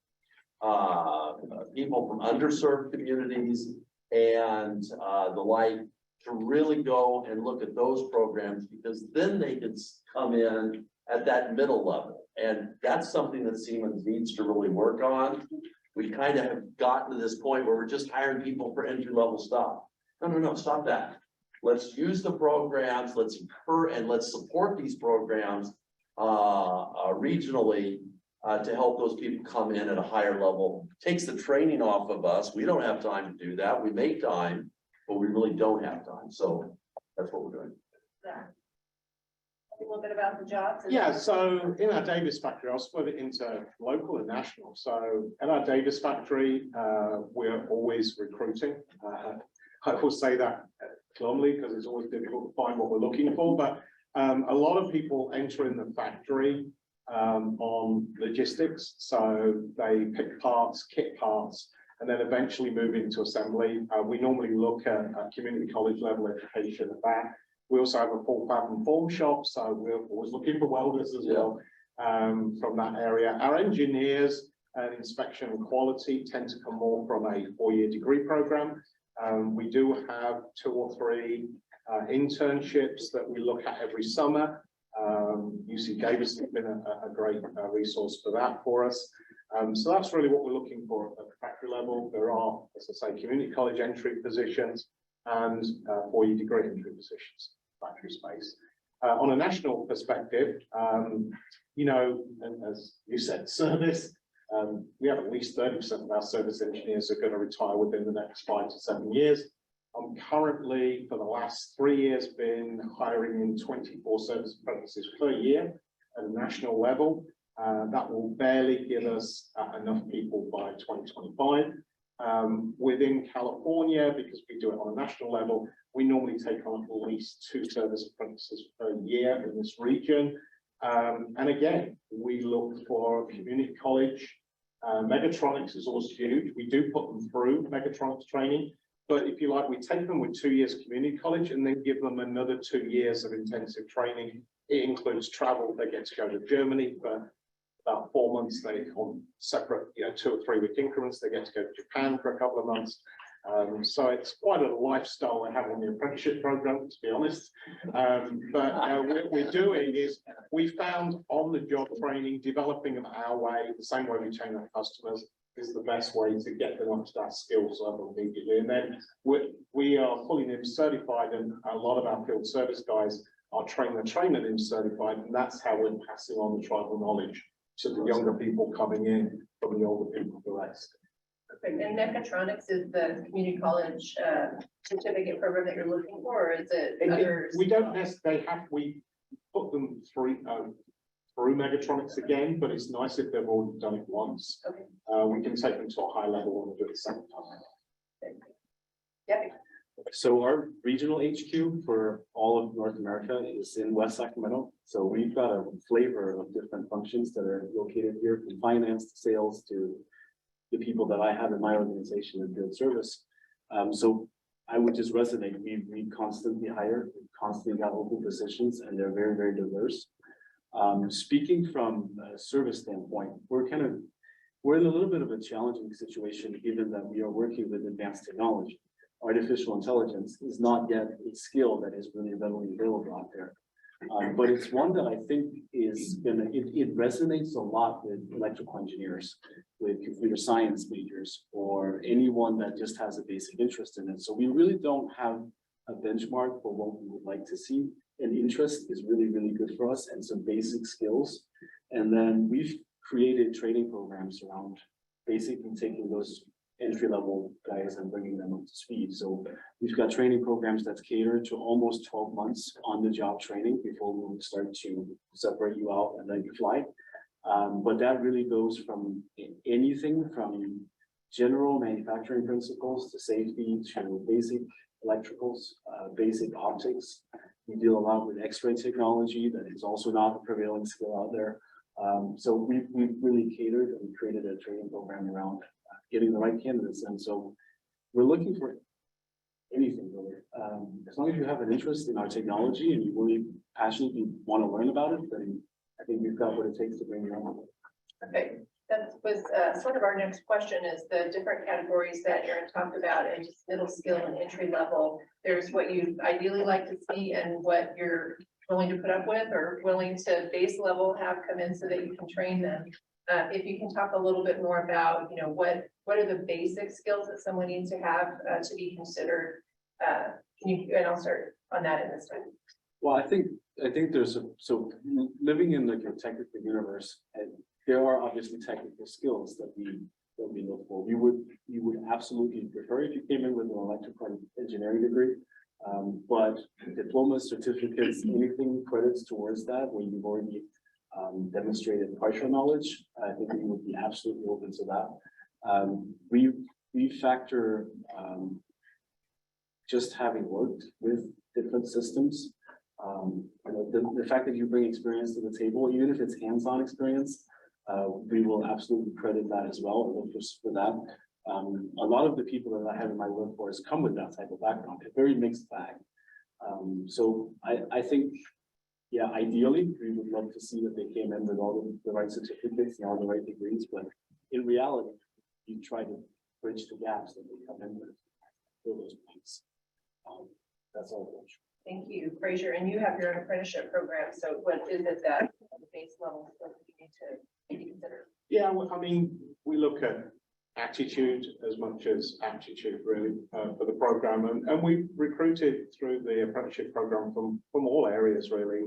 people from underserved communities and the like to really go and look at those programs, because then they can come in at that middle level. And that's something that Siemens needs to really work on. We kind of have gotten to this point where we're just hiring people for entry-level stuff. No, stop that. Let's use the programs, let's encourage and let's support these programs regionally to help those people come in at a higher level. Takes the training off of us. We don't have time to do that. We make time, but we really don't have time. So that's what we're doing. Yeah. A little bit about the jobs. Yeah, so in our Davis factory, I'll split it into local and national. So at our Davis factory, we're always recruiting. I will say that calmly because it's always difficult to find what we're looking for, but a lot of people enter in the factory on logistics. So they pick parts, kit parts, and then eventually move into assembly. We normally look at community college level education at that. We also have a full fab and form shop, so we're always looking for welders as well from that area. Our engineers and inspection and quality tend to come more from a 4-year degree program. We do have 2 or 3 internships that we look at every summer. UC Davis has been a great resource for that for us. So that's really what we're looking for at the factory level. There are, as I say, community college entry positions and 4-year degree entry positions, factory space. On a national perspective, you know, and as you said, service, we have at least 30% of our service engineers are going to retire within the next 5 to 7 years. I'm currently, for the last 3 years, been hiring in 24 service apprentices per year at a national level. That will barely give us enough people by 2025. Within California, because we do it on a national level, We normally take on at least 2 service apprentices per year in this region. And again, we look for community college. Mechatronics is also huge. We do put them through mechatronics training, but if you like, we take them with 2 years community college and then give them another 2 years of intensive training. It includes travel. They get to go to Germany for about 4 months. They on separate, 2 or 3 week increments. They get to go to Japan for a couple of months. So it's quite a lifestyle they have on the apprenticeship program, to be honest. But what we're doing is we found on-the-job training, developing them our way, the same way we train our customers, is the best way to get them up to that skills level immediately. And then we are fully NIM certified, and a lot of our field service guys are trainer NIM certified, and that's how we're passing on the tribal knowledge to the younger people coming in from the older people the rest. Perfect. And mechatronics is the community college certificate program that you're looking for, or is it others? We don't necessarily we put them through mechatronics again, but it's nice if they've already done it once. Okay. We can take them to a high level when we do it at the same time. Yeah. So our regional HQ for all of North America is in West Sacramento. So we've got a flavor of different functions that are located here, from finance to sales to the people that I have in my organization in field service. So I would just resonate. We constantly hire, we constantly got open positions, and they're very, very diverse. Speaking from a service standpoint, we're in a little bit of a challenging situation, given that we are working with advanced technology. Artificial intelligence is not yet a skill that is really readily available out there. But it's one that I think it resonates a lot with electrical engineers, with computer science majors, or anyone that just has a basic interest in it. So we really don't have a benchmark for what we would like to see. An interest is really, really good for us, and some basic skills. And then we've created training programs around basically taking those entry-level guys and bringing them up to speed. So we've got training programs that's catered to almost 12 months on the job training before we would start to separate you out and then you fly. But that really goes from anything from general manufacturing principles to safety to basic electricals, basic optics. We deal a lot with X-ray technology that is also not a prevailing skill out there. So we've really catered and created a training program around getting the right candidates. And so we're looking for anything really. As long as you have an interest in our technology and you really passionately want to learn about it, then I think we've got what it takes to bring you on. Okay, that was sort of our next question, is the different categories that Aaron talked about, and just middle skill and entry level. There's what you ideally like to see and what you're willing to put up with or willing to base level have come in so that you can train them. If you can talk a little bit more about, what are the basic skills that someone needs to have to be considered? And I'll start on that in this time. Well, I think there's so living in like a technical universe, and there are obviously technical skills that we look for. We would absolutely prefer if you came in with an electrical engineering degree, but diplomas, certificates, anything credits towards that where you've already demonstrated partial knowledge, I think we would be absolutely open to that. We factor just having worked with different systems. The fact that you bring experience to the table, even if it's hands-on experience, we will absolutely credit that as well, and look for that. A lot of the people that I have in my workforce come with that type of background, a very mixed bag. So I think, yeah, ideally, we would love to see that they came in with all the right certificates and all the right degrees, but in reality, you try to bridge the gaps that they come in with, fill those points. That's all. Thank you, Fraser. And you have your own apprenticeship program. So what is it that the base level that you need to consider? Yeah, well, I mean, we look at attitude as much as aptitude really for the program, and we recruited through the apprenticeship program from all areas really.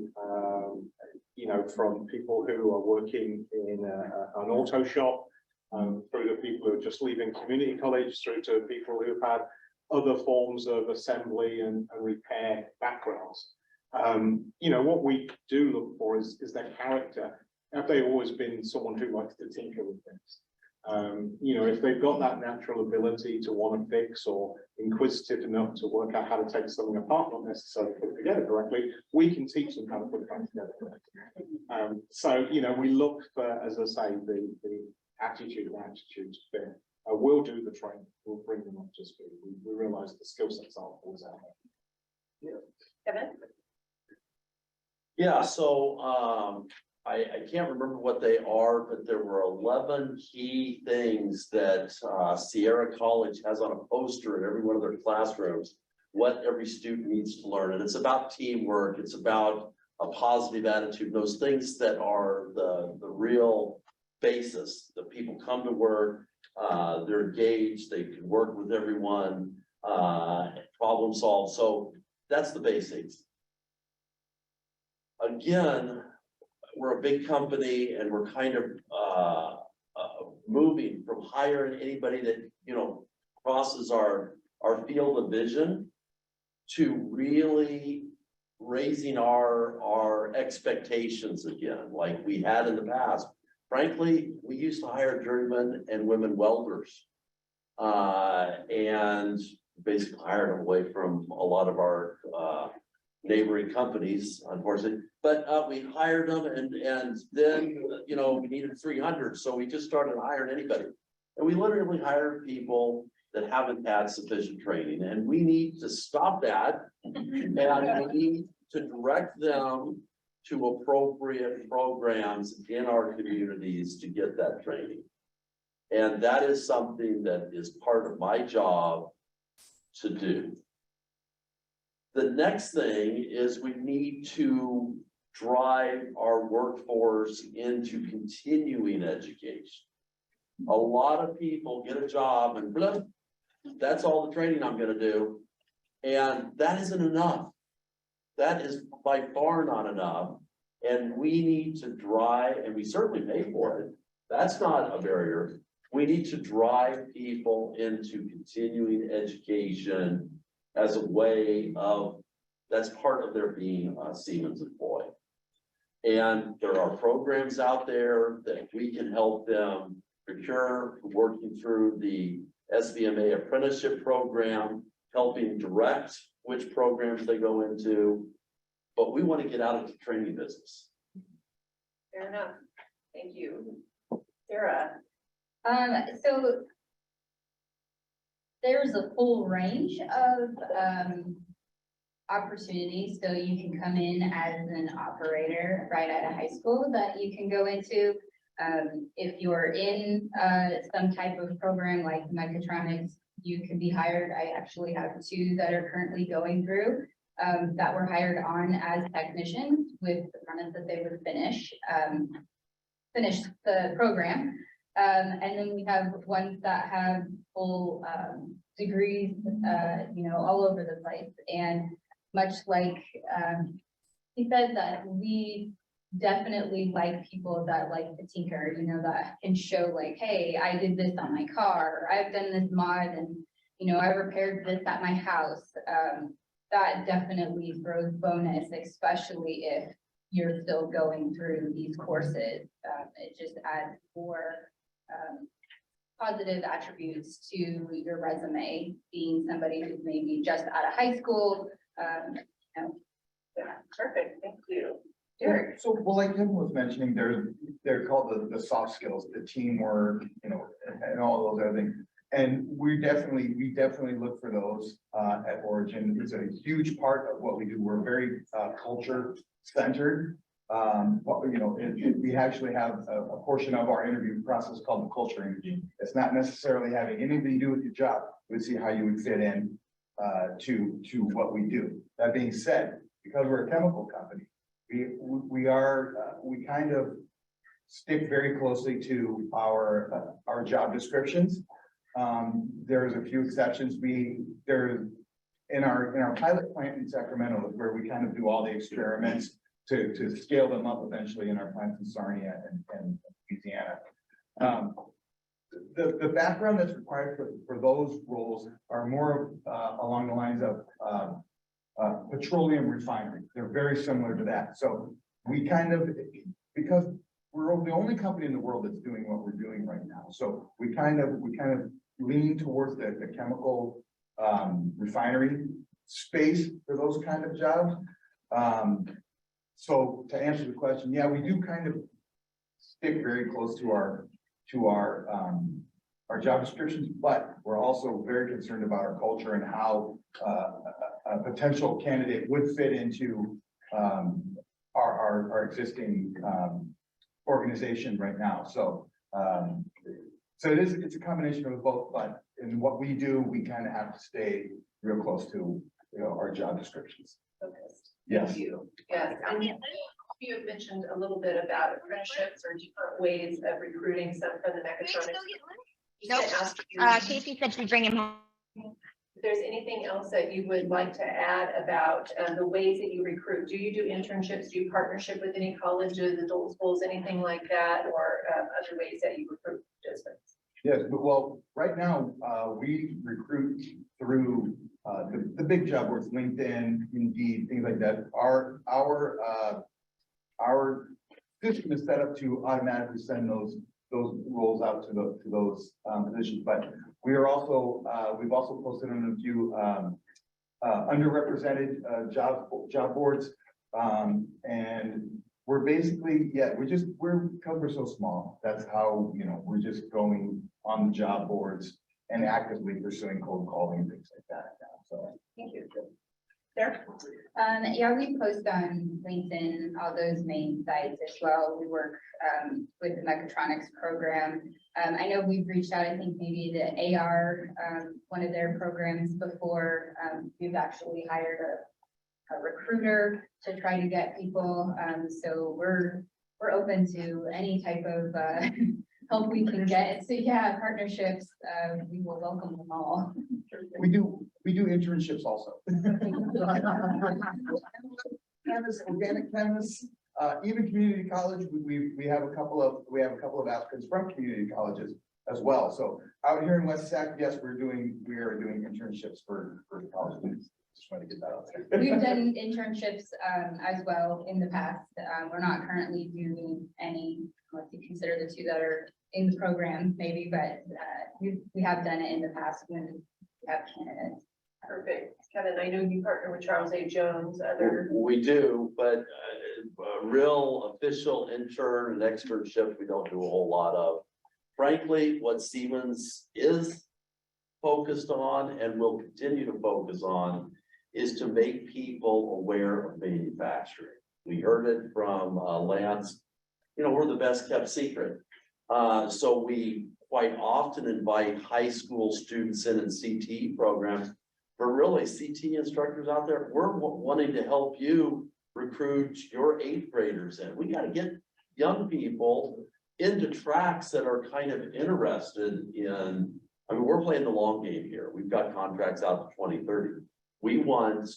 From people who are working in an auto shop, through to people who are just leaving community college, through to people who've had other forms of assembly and repair backgrounds. What we do look for is their character. Have they always been someone who likes to tinker with things? You know, if they've got that natural ability to want to fix or inquisitive enough to work out how to take something apart, not necessarily put it together correctly, we can teach them how to put it back together correctly. So, you know, we look for, as I say, the attitude and attitude to fit. We'll do the training, we'll bring them up to speed. We realize the skill sets aren't always out there. Kevin? Yeah, so I can't remember what they are, but there were 11 key things that Sierra College has on a poster in every one of their classrooms, what every student needs to learn. And it's about teamwork, it's about a positive attitude, those things that are the real basis, that people come to work, they're engaged, they can work with everyone, problem solve. So that's the basics. Again, we're a big company and we're kind of moving from hiring anybody that, you know, crosses our field of vision to really raising our expectations again, like we had in the past. Frankly, we used to hire journeymen and women welders and basically hired them away from a lot of our neighboring companies, unfortunately, but we hired them and then, you know, we needed 300. So we just started hiring anybody. And we literally hired people that haven't had sufficient training, and we need to stop that. And we need to direct them to appropriate programs in our communities to get that training. And that is something that is part of my job to do. The next thing is we need to drive our workforce into continuing education. A lot of people get a job and blah, that's all the training I'm going to do. And that isn't enough. That is by far not enough. And we need to drive, and we certainly pay for it. That's not a barrier. We need to drive people into continuing education as a way of, that's part of their being a Siemens employee. And there are programs out there that we can help them procure, working through the SVMA apprenticeship program, helping direct which programs they go into. But we want to get out of the training business. Fair enough. Thank you. Sarah? So there's a full range of opportunities. So you can come in as an operator right out of high school that you can go into. If you're in some type of program like mechatronics, you can be hired. I actually have 2 that are currently going through that were hired on as technicians with the promise that they would finish the program. And then we have ones that have full degrees, you know, all over the place. And much like he said, that we definitely like people that like to tinker, you know, that can show like, hey, I did this on my car, or I've done this mod, and, you know, I repaired this at my house. That definitely throws bonus, especially if you're still going through these courses. It just adds more positive attributes to your resume, being somebody who's maybe just out of high school. You know. Yeah, perfect. Thank you. Derek? So, well, like Kevin was mentioning, they're called the soft skills, the teamwork, you know, and all those other things. And we definitely look for those at Origin. It's a huge part of what we do. We're very culture centered. You know, we actually have a portion of our interview process called the culture interview. It's not necessarily having anything to do with your job. We see how you would fit in to what we do. That being said, because we're a chemical company, we kind of stick very closely to our job descriptions. There's a few exceptions. In our pilot plant in Sacramento, where we kind of do all the experiments to scale them up eventually in our plants in Sarnia and Louisiana. The background that's required for those roles are more along the lines of petroleum refinery. They're very similar to that. So we kind of, because we're the only company in the world that's doing what we're doing right now. So we kind of lean towards the chemical refinery space for those kind of jobs. So to answer the question, yeah, we do kind of stick very close to our job descriptions, but we're also very concerned about our culture and how a potential candidate would fit into our existing organization right now. So it's a combination of both, but in what we do, we kind of have to stay real close to, our job descriptions. Focused. Yes. Thank you. Yes, and you have mentioned a little bit about apprenticeships or different ways of recruiting some from the mechatronics. Casey said she'd bring him home. If there's anything else that you would like to add about the ways that you recruit, do you do internships, do you partnership with any colleges, adult schools, anything like that, or other ways that you recruit participants? Yes, but well, right now, we recruit through the big job boards, LinkedIn, Indeed, things like that. Our system is set up to automatically send those roles out to those positions, but we are also we've also posted on a few underrepresented job boards, and we're basically, because we're so small, that's how, we're just going on the job boards and actively pursuing cold calling, things like that now, so. Thank you. There. Yeah, we post on LinkedIn, all those main sites as well. We work with the mechatronics program. I know we've reached out, I think maybe the AR, one of their programs before. We've actually hired a recruiter to try to get people. So we're open to any type of help we can get. So yeah, partnerships, we will welcome them all. We do internships also. Chemists, organic chemists, even community college, we have a couple of applicants from community colleges as well. So out here in West Sac, yes, we are doing internships for college students. Just want to get that out there. We've done internships as well in the past. We're not currently doing any, what you consider the two that are in the program maybe, but we have done it in the past when we have candidates. Perfect. Kevin, I know you partner with Charles A. Jones, other. We do, but a real official intern and externship, we don't do a whole lot of. Frankly, what Siemens is focused on and will continue to focus on is to make people aware of manufacturing. We heard it from Lance, we're the best kept secret. So we quite often invite high school students in CTE programs. But really, CTE instructors out there, we're wanting to help you recruit your 8th graders in. We got to get young people into tracks that are kind of interested in, we're playing the long game here. We've got contracts out to 2030. We want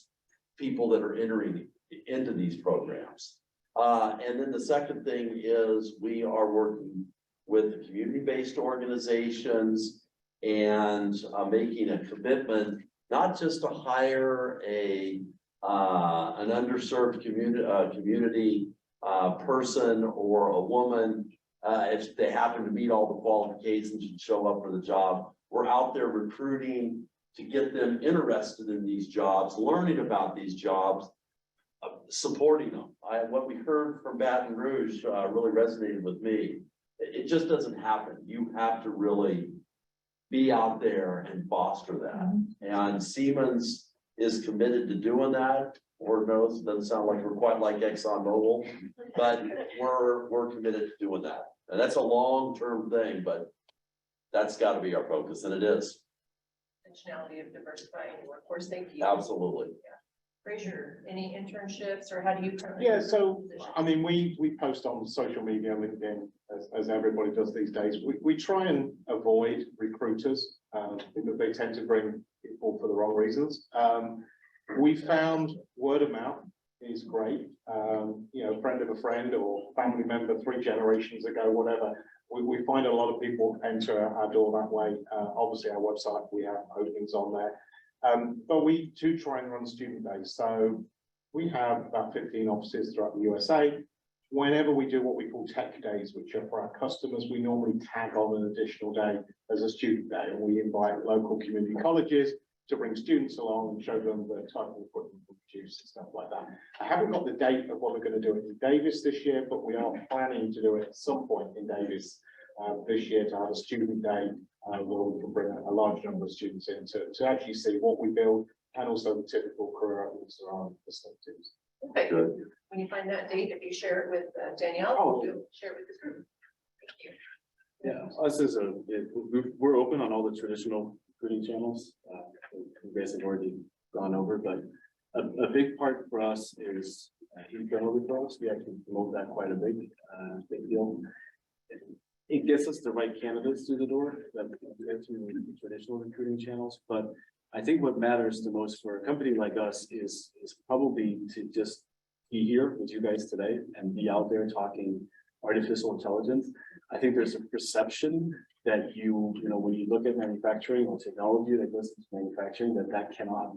people that are entering into these programs. And then the second thing is we are working with the community-based organizations and making a commitment not just to hire an underserved community person or a woman, if they happen to meet all the qualifications and show up for the job. We're out there recruiting to get them interested in these jobs, learning about these jobs, supporting them. What we heard from Baton Rouge really resonated with me. It just doesn't happen. You have to really be out there and foster that. And Siemens is committed to doing that. Lord knows, it doesn't sound like we're quite like ExxonMobil, but we're committed to doing that. And that's a long-term thing, but that's got to be our focus, and it is. Intentionality of diversifying the workforce. Thank you. Absolutely. Fraser, any internships or how do you? Yeah, so we post on social media, LinkedIn, as everybody does these days. We try and avoid recruiters because they tend to bring people for the wrong reasons. We found word of mouth is great. Friend of a friend or family member 3 generations ago, whatever. We find a lot of people enter our door that way. Obviously, our website, we have openings on there. But we do try and run student days. So we have about 15 offices throughout the USA. whenever we do what we call tech days, which are for our customers, we normally tag on an additional day as a student day, and we invite local community colleges to bring students along and show them the type of equipment we produce and stuff like that. I haven't got the date of what we're going to do in Davis this year, but we are planning to do it at some point in Davis this year, to have a student day where we can bring a large number of students in to actually see what we build, and also the typical career outlets around the state teams. Okay, when you find that date, if you share it with Danielle, we'll share it with the group. Thank you. Yeah, us as we're open on all the traditional recruiting channels. You guys have already gone over, but a big part for us is internal referrals. We actually promote that quite a big deal. It gets us the right candidates through the door that we get through the traditional recruiting channels. But I think what matters the most for a company like us is probably to just be here with you guys today and be out there talking artificial intelligence. I think there's a perception that you know, when you look at manufacturing or technology that goes into manufacturing, that cannot,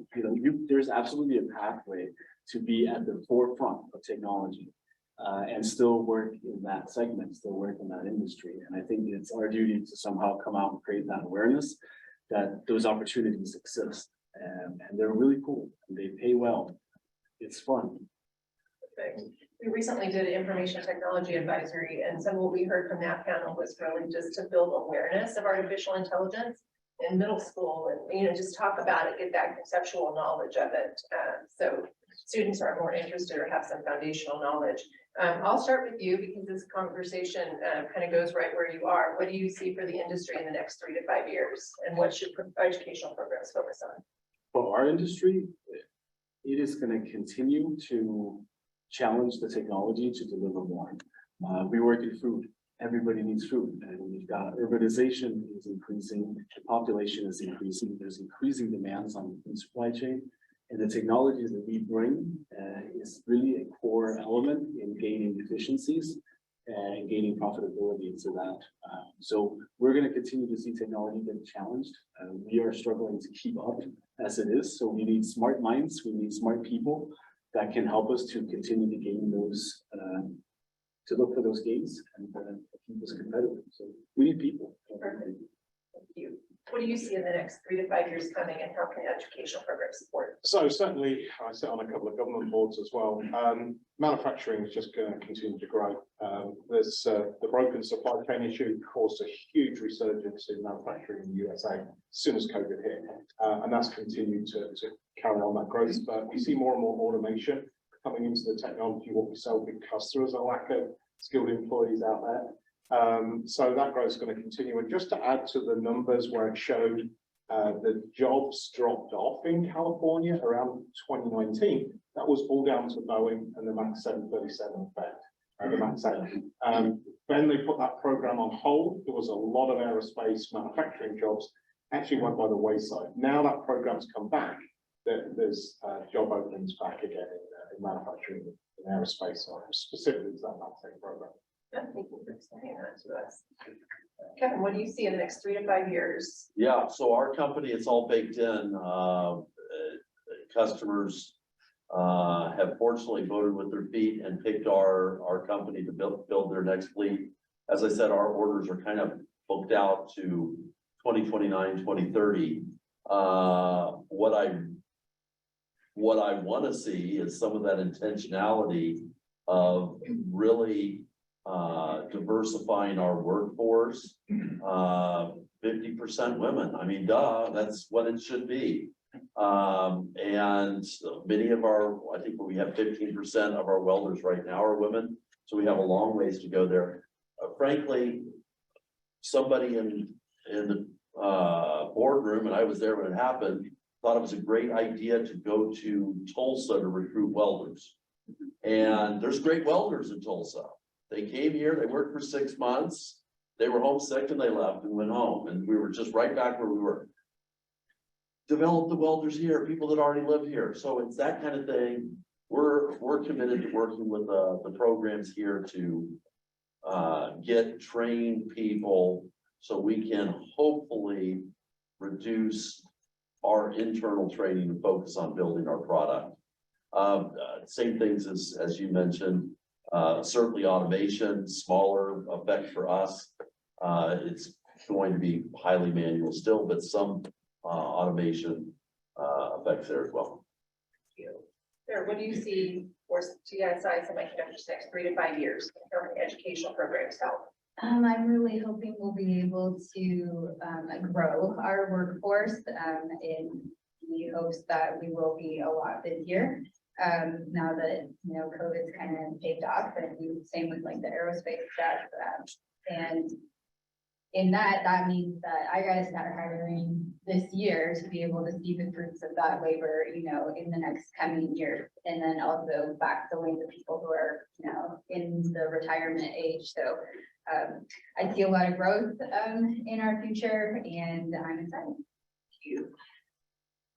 there's absolutely a pathway to be at the forefront of technology and still work in that segment, still work in that industry. And I think it's our duty to somehow come out and create that awareness that those opportunities exist, and they're really cool and they pay well. It's fun. Perfect. We recently did an information technology advisory, and some of what we heard from that panel was really just to build awareness of artificial intelligence in middle school, and just talk about it, get that conceptual knowledge of it, so students are more interested or have some foundational knowledge. I'll start with you because this conversation kind of goes right where you are. What do you see for the industry in the next 3 to 5 years, and what should educational programs focus on? For our industry, it is going to continue to challenge the technology to deliver more. We work in food. Everybody needs food, and we've got urbanization is increasing, the population is increasing, there's increasing demands on the food supply chain, and the technologies that we bring is really a core element in gaining efficiencies and gaining profitability into that. So we're going to continue to see technology get challenged. We are struggling to keep up as it is, so we need smart minds, we need smart people that can help us to continue to gain those, to look for those gains and keep us competitive. So we need people. Perfect. Thank you. What do you see in the next 3 to 5 years coming, and how can educational programs support? So certainly, I sit on a couple of government boards as well. Manufacturing is just going to continue to grow. There's the broken supply chain issue caused a huge resurgence in manufacturing in the USA as soon as COVID hit, and that's continued to carry on that growth. But we see more and more automation coming into the technology. What we sell big customers, a lack of skilled employees out there. So that growth is going to continue. And just to add to the numbers where it showed the jobs dropped off in California around 2019, that was all down to Boeing and the MAX 737 effect, the MAX 8. Then they put that program on hold. There was a lot of aerospace manufacturing jobs actually went by the wayside. Now that program's come back, there's job openings back again in manufacturing and aerospace, specifically that MAX 8 program. Thank you for explaining that to us. Kevin, what do you see in the next 3 to 5 years? Yeah, so our company, it's all baked in. Customers have fortunately voted with their feet and picked our company to build their next fleet. As I said, our orders are kind of booked out to 2029, 2030. What I want to see is some of that intentionality of really diversifying our workforce. 50% women. I mean, duh, that's what it should be. And many of I think we have 15% of our welders right now are women. So we have a long ways to go there. Frankly, somebody in the boardroom, and I was there when it happened, thought it was a great idea to go to Tulsa to recruit welders. And there's great welders in Tulsa. They came here, they worked for 6 months, they were homesick and they left and went home. And we were just right back where we were. Develop the welders here, people that already live here. So it's that kind of thing. We're committed to working with the programs here to get trained people so we can hopefully reduce our internal training and focus on building our product. Same things as you mentioned. Certainly automation, smaller effect for us. It's going to be highly manual still, but some automation effects there as well. Sarah, what do you see for TSI semiconductors next 3 to 5 years from the educational programs help? I'm really hoping we'll be able to grow our workforce in the hopes that we will be a lot busier. Now that, COVID's kind of taped off, and same with like the aerospace stuff. And in that means that I gotta start hiring this year to be able to see the fruits of that labor, in the next coming year. And then also backfilling the people who are, in the retirement age. So I see a lot of growth in our future, and I'm excited.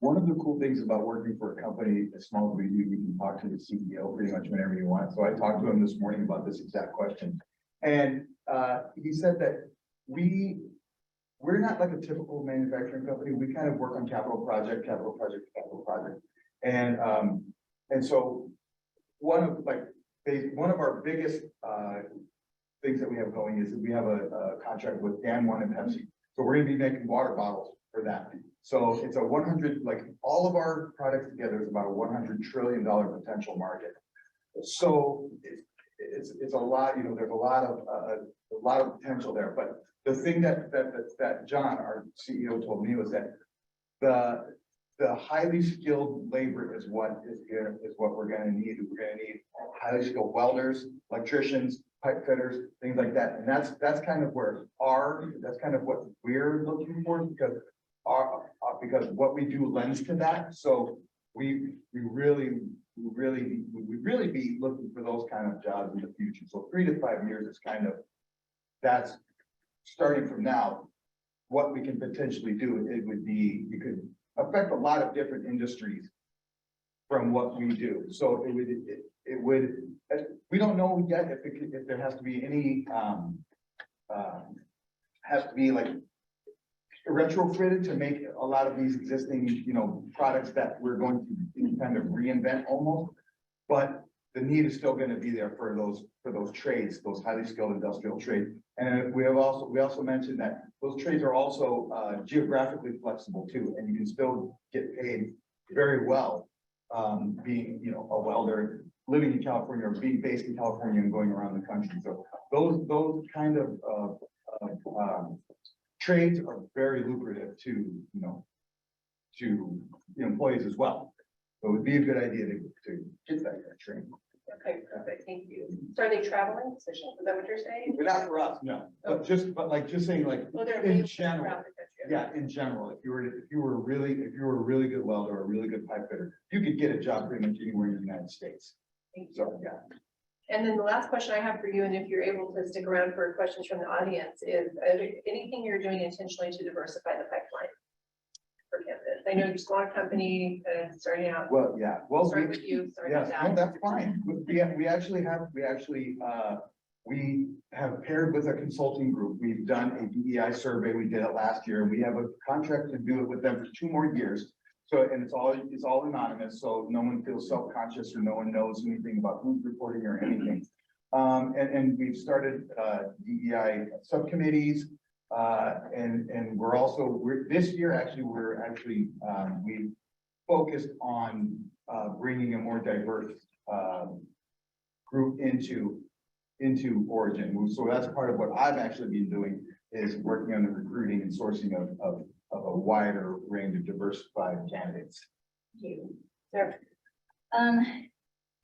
One of the cool things about working for a company as small as we do, you can talk to the CEO pretty much whenever you want. So I talked to him this morning about this exact question. And he said that we're not like a typical manufacturing company. We kind of work on capital project. And so one of our biggest things that we have going is that we have a contract with Dan One and Pepsi. So we're gonna be making water bottles for that. So it's all of our products together is about a $100 trillion potential market. So it's a lot, there's a lot of potential there. But the thing that John, our CEO, told me was that the highly skilled labor is what we're gonna need. We're gonna need highly skilled welders, electricians, pipe fitters, things like that. And that's kind of what we're looking for, because what we do lends to that. So we really be looking for those kind of jobs in the future. So 3 to 5 years is that's starting from now. What we can potentially do, you could affect a lot of different industries from what we do. So it would, we don't know yet if there has to be any, like retrofitted to make a lot of these existing, products that we're going to kind of reinvent almost. But the need is still going to be there for those trades, those highly skilled industrial trades. And we also mentioned that those trades are also geographically flexible too, and you can still get paid very well, being, a welder, living in California or being based in California and going around the country. So those kind of trades are very lucrative to employees as well. So it would be a good idea to get that training. Okay, perfect, thank you. So are they traveling positions? Is that what you're saying? But not for us, no. But just saying, Well, they're in available general. throughout the country. Yeah, in general, if you were a really good welder or a really good pipe fitter, you could get a job pretty much anywhere in the United States. Thank you. So, yeah. And then the last question I have for you, and if you're able to stick around for questions from the audience, is anything you're doing intentionally to diversify the pipeline for campus? I know you're a smaller company, starting out. Well, yeah, well, Sorry with you, sorry yes, about no, that. that's fine. We have paired with a consulting group. We've done a DEI survey. We did it last year, and we have a contract to do it with them for 2 more years. So, and it's all anonymous, so no one feels self-conscious or no one knows anything about who's reporting or anything. And we've started DEI subcommittees, and this year we focused on bringing a more diverse group into Origin. So that's part of what I've actually been doing, is working on the recruiting and sourcing of a wider range of diversified candidates. Thank you. Sure.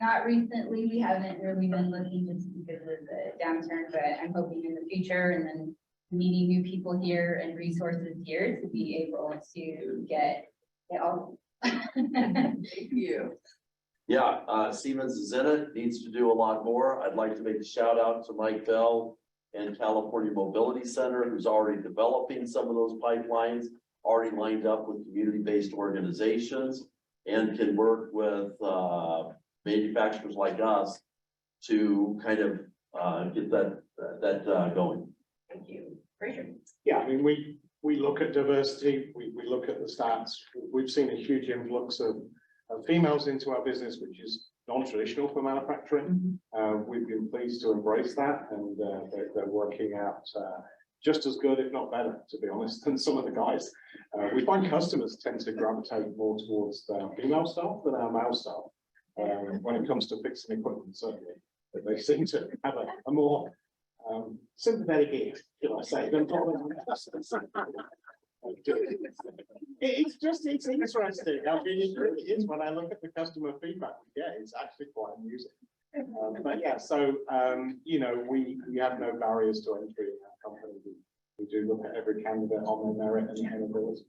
Not recently, we haven't really been looking just because of the downturn, but I'm hoping in the future, and then meeting new people here and resources here to be able to get all. Thank you. Yeah, Siemens is in it, needs to do a lot more. I'd like to make a shout out to Mike Bell and California Mobility Center, who's already developing some of those pipelines, already lined up with community-based organizations, and can work with manufacturers like us to kind of get that going. Thank you. Great. Yeah, I mean, we look at diversity, we look at the stats. We've seen a huge influx of females into our business, which is non-traditional for manufacturing. We've been pleased to embrace that, and they're working out just as good, if not better, to be honest, than some of the guys. We find customers tend to gravitate more towards the female staff than our male staff when it comes to fixing equipment, certainly. But they seem to have a more sympathetic ear, shall I say, than it's interesting. I mean, it really is. When I look at the customer feedback we get, it's actually quite amusing. But yeah, so you know, we have no barriers to entry in our company. We do look at every candidate on their merit and ability.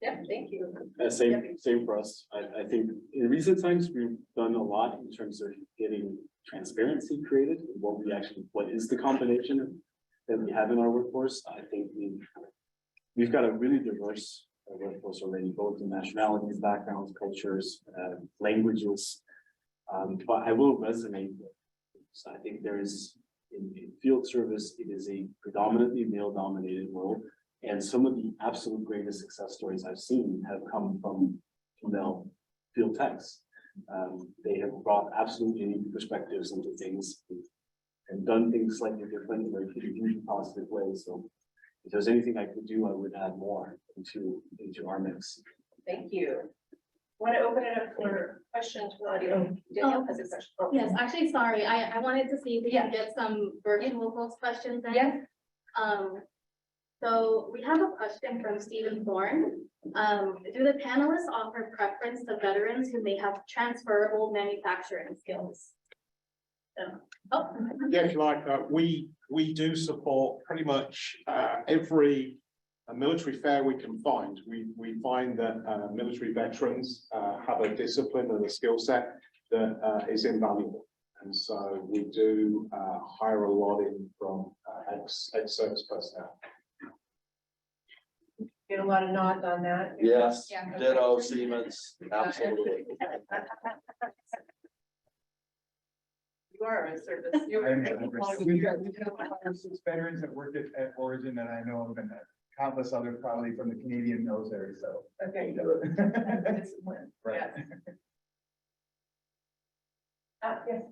Yeah, thank you. Same for us. I think in recent times, we've done a lot in terms of getting transparency created, what is the combination that we have in our workforce. I think we've got a really diverse workforce already, both in nationalities, backgrounds, cultures, languages. But I will resonate with, so I think there is in field service, it is a predominantly male-dominated world. And some of the absolute greatest success stories I've seen have come from female field techs. They have brought absolutely unique perspectives into things and done things slightly different in a hugely positive way. So if there's anything I could do, I would add more into our mix. Thank you. Want to open it up for questions from the audience? Danielle has a question. Oh. Yes, actually, sorry, I wanted to see if we can get some virtual folks questions in. Yes. So we have a question from Stephen Thorne. Do the panelists offer preference to veterans who may have transferable manufacturing skills? Yeah, if you like, we do support pretty much every military fair we can find. We find that military veterans have a discipline and a skill set that is invaluable. And so we do hire a lot in from ex-service personnel. Get a lot of nods on that. Yes, Yeah. ditto, Siemens, absolutely. You are a service. We've got 5 or 6 veterans that worked at Origin that I know of, and countless others probably from the Canadian military, so. Okay. Discipline. Right. Yes. Yes.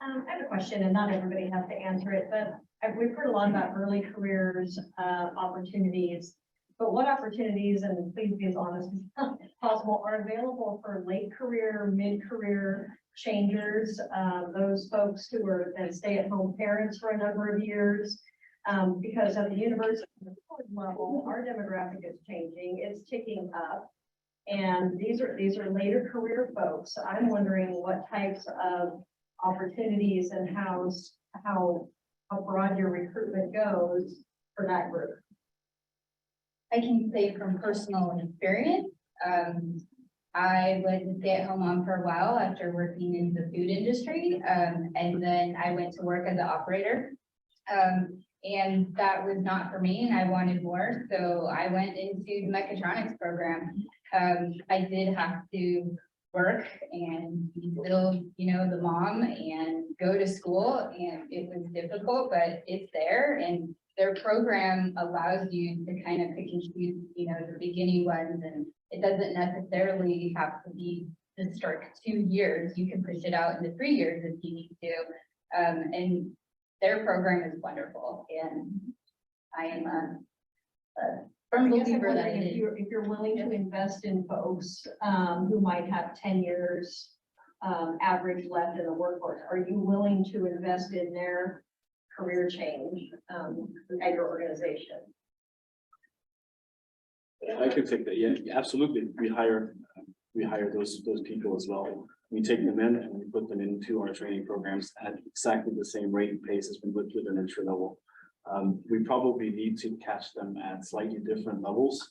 I have a question, and not everybody has to answer it, but we've heard a lot about early careers, opportunities. But what opportunities, and please be as honest as possible, are available for late career, mid-career changers, those folks who are then stay-at-home parents for a number of years? Because at the university level, our demographic is changing, it's ticking up. And these are later career folks. I'm wondering what types of opportunities and how broad your recruitment goes for that group. I can say from personal experience, I was a stay-at-home mom for a while after working in the food industry. And then I went to work as an operator. And that was not for me, and I wanted more. So I went into the mechatronics program. I did have to work and be still, the mom and go to school, and it was difficult, but it's there. And their program allows you to kind of pick and choose, the beginning ones, and it doesn't necessarily have to be the strict 2 years. You can push it out into 3 years if you need to. And their program is wonderful, and I am a firm believer that it is. If you're willing to invest in folks who might have 10 years average left in the workforce, are you willing to invest in their career change at your organization? I could take that. Yeah, absolutely. We hire those people as well. We take them in and we put them into our training programs at exactly the same rate and pace as we would with an entry level. We probably need to catch them at slightly different levels,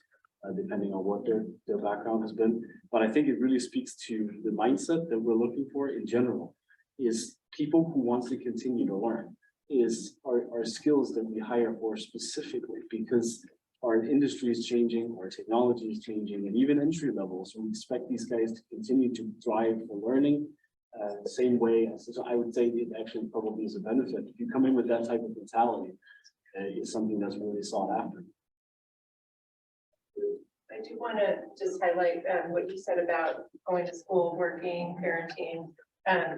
depending on what their background has been. But I think it really speaks to the mindset that we're looking for in general, is people who want to continue to learn, are skills that we hire for specifically, because our industry is changing, our technology is changing, and even entry levels, we expect these guys to continue to drive for learning the same way. So I would say it actually probably is a benefit. If you come in with that type of mentality, it's something that's really sought after. I do want to just highlight what you said about going to school, working, parenting.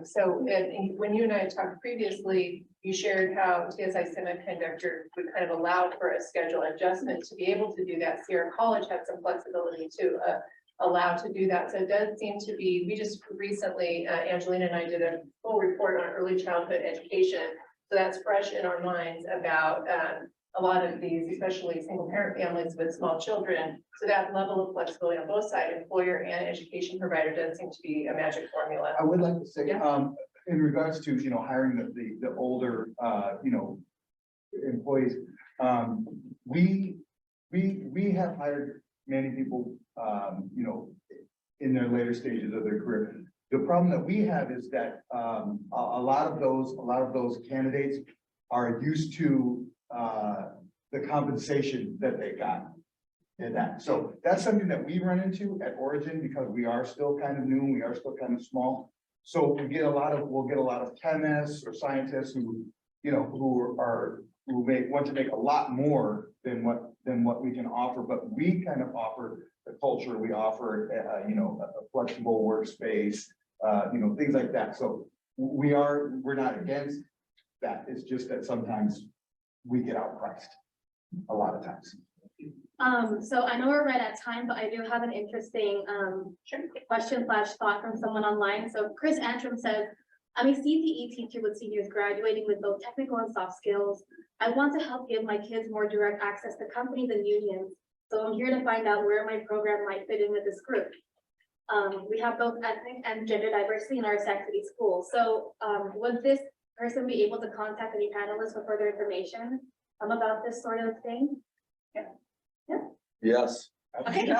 So when you and I talked previously, you shared how TSI Semiconductor would kind of allow for a schedule adjustment to be able to do that. Sierra College had some flexibility to allow to do that. So it does seem to be, we just recently, Angelina and I did a full report on early childhood education. So that's fresh in our minds about a lot of these, especially single parent families with small children. So that level of flexibility on both sides, employer and education provider, does seem to be a magic formula. I would like to say, Yeah. in regards to, hiring the older, employees, we have hired many people, in their later stages of their career. The problem that we have is that, a lot of those candidates are used to, the compensation that they got. And that, so that's something that we run into at Origin because we are still kind of new, we are still kind of small. So we'll get a lot of chemists or scientists who may want to make a lot more than what we can offer, but we kind of offer the culture, we offer, a flexible workspace, things like that. So we're not against that. It's just that sometimes we get outpriced a lot of times. So I know we're right at time, but I do have an interesting question / thought from someone online. So Chris Antrim says, I'm a CTE teacher with seniors graduating with both technical and soft skills. I want to help give my kids more direct access to companies and unions. So I'm here to find out where my program might fit in with this group. We have both ethnic and gender diversity in our Sac City schools. So would this person be able to contact any panelists for further information about this sort of thing? Yeah. Yeah. Yes. Okay.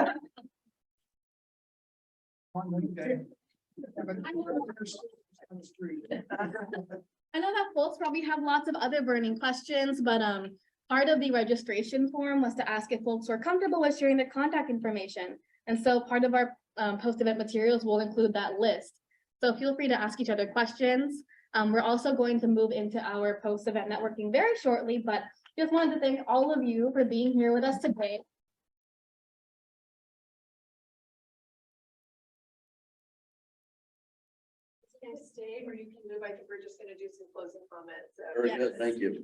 I know that folks probably have lots of other burning questions, but part of the registration form was to ask if folks were comfortable with sharing their contact information. And so part of our post-event materials will include that list. So feel free to ask each other questions. We're also going to move into our post-event networking very shortly, but just wanted to thank all of you for being here with us today. Can stay or you can move. I think we're just gonna do some closing comments. Very good, thank you.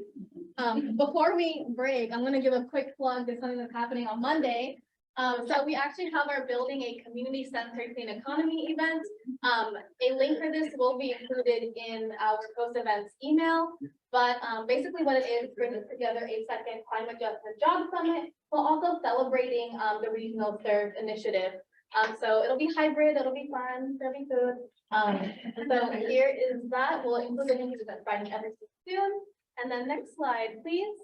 Before we break, I'm gonna give a quick plug to something that's happening on Monday. So we actually have our Building a Community-Centered Clean Economy event. A link for this will be included in our post-events email. But basically what it is, bringing together a second climate justice job summit, while also celebrating the regional served initiative. So it'll be hybrid, it'll be fun, it'll be food. So here is that. We'll include the link to that Friday ever soon. And then next slide, please.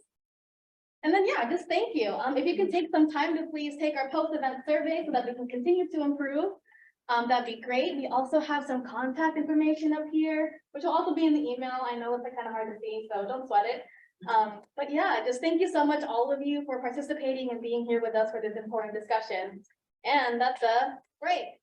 And then, yeah, just thank you. If you could take some time to please take our post-event survey so that we can continue to improve, that'd be great. We also have some contact information up here, which will also be in the email. I know it's kind of hard to see, so don't sweat it. But yeah, just thank you so much, all of you, for participating and being here with us for this important discussion. And that's a break.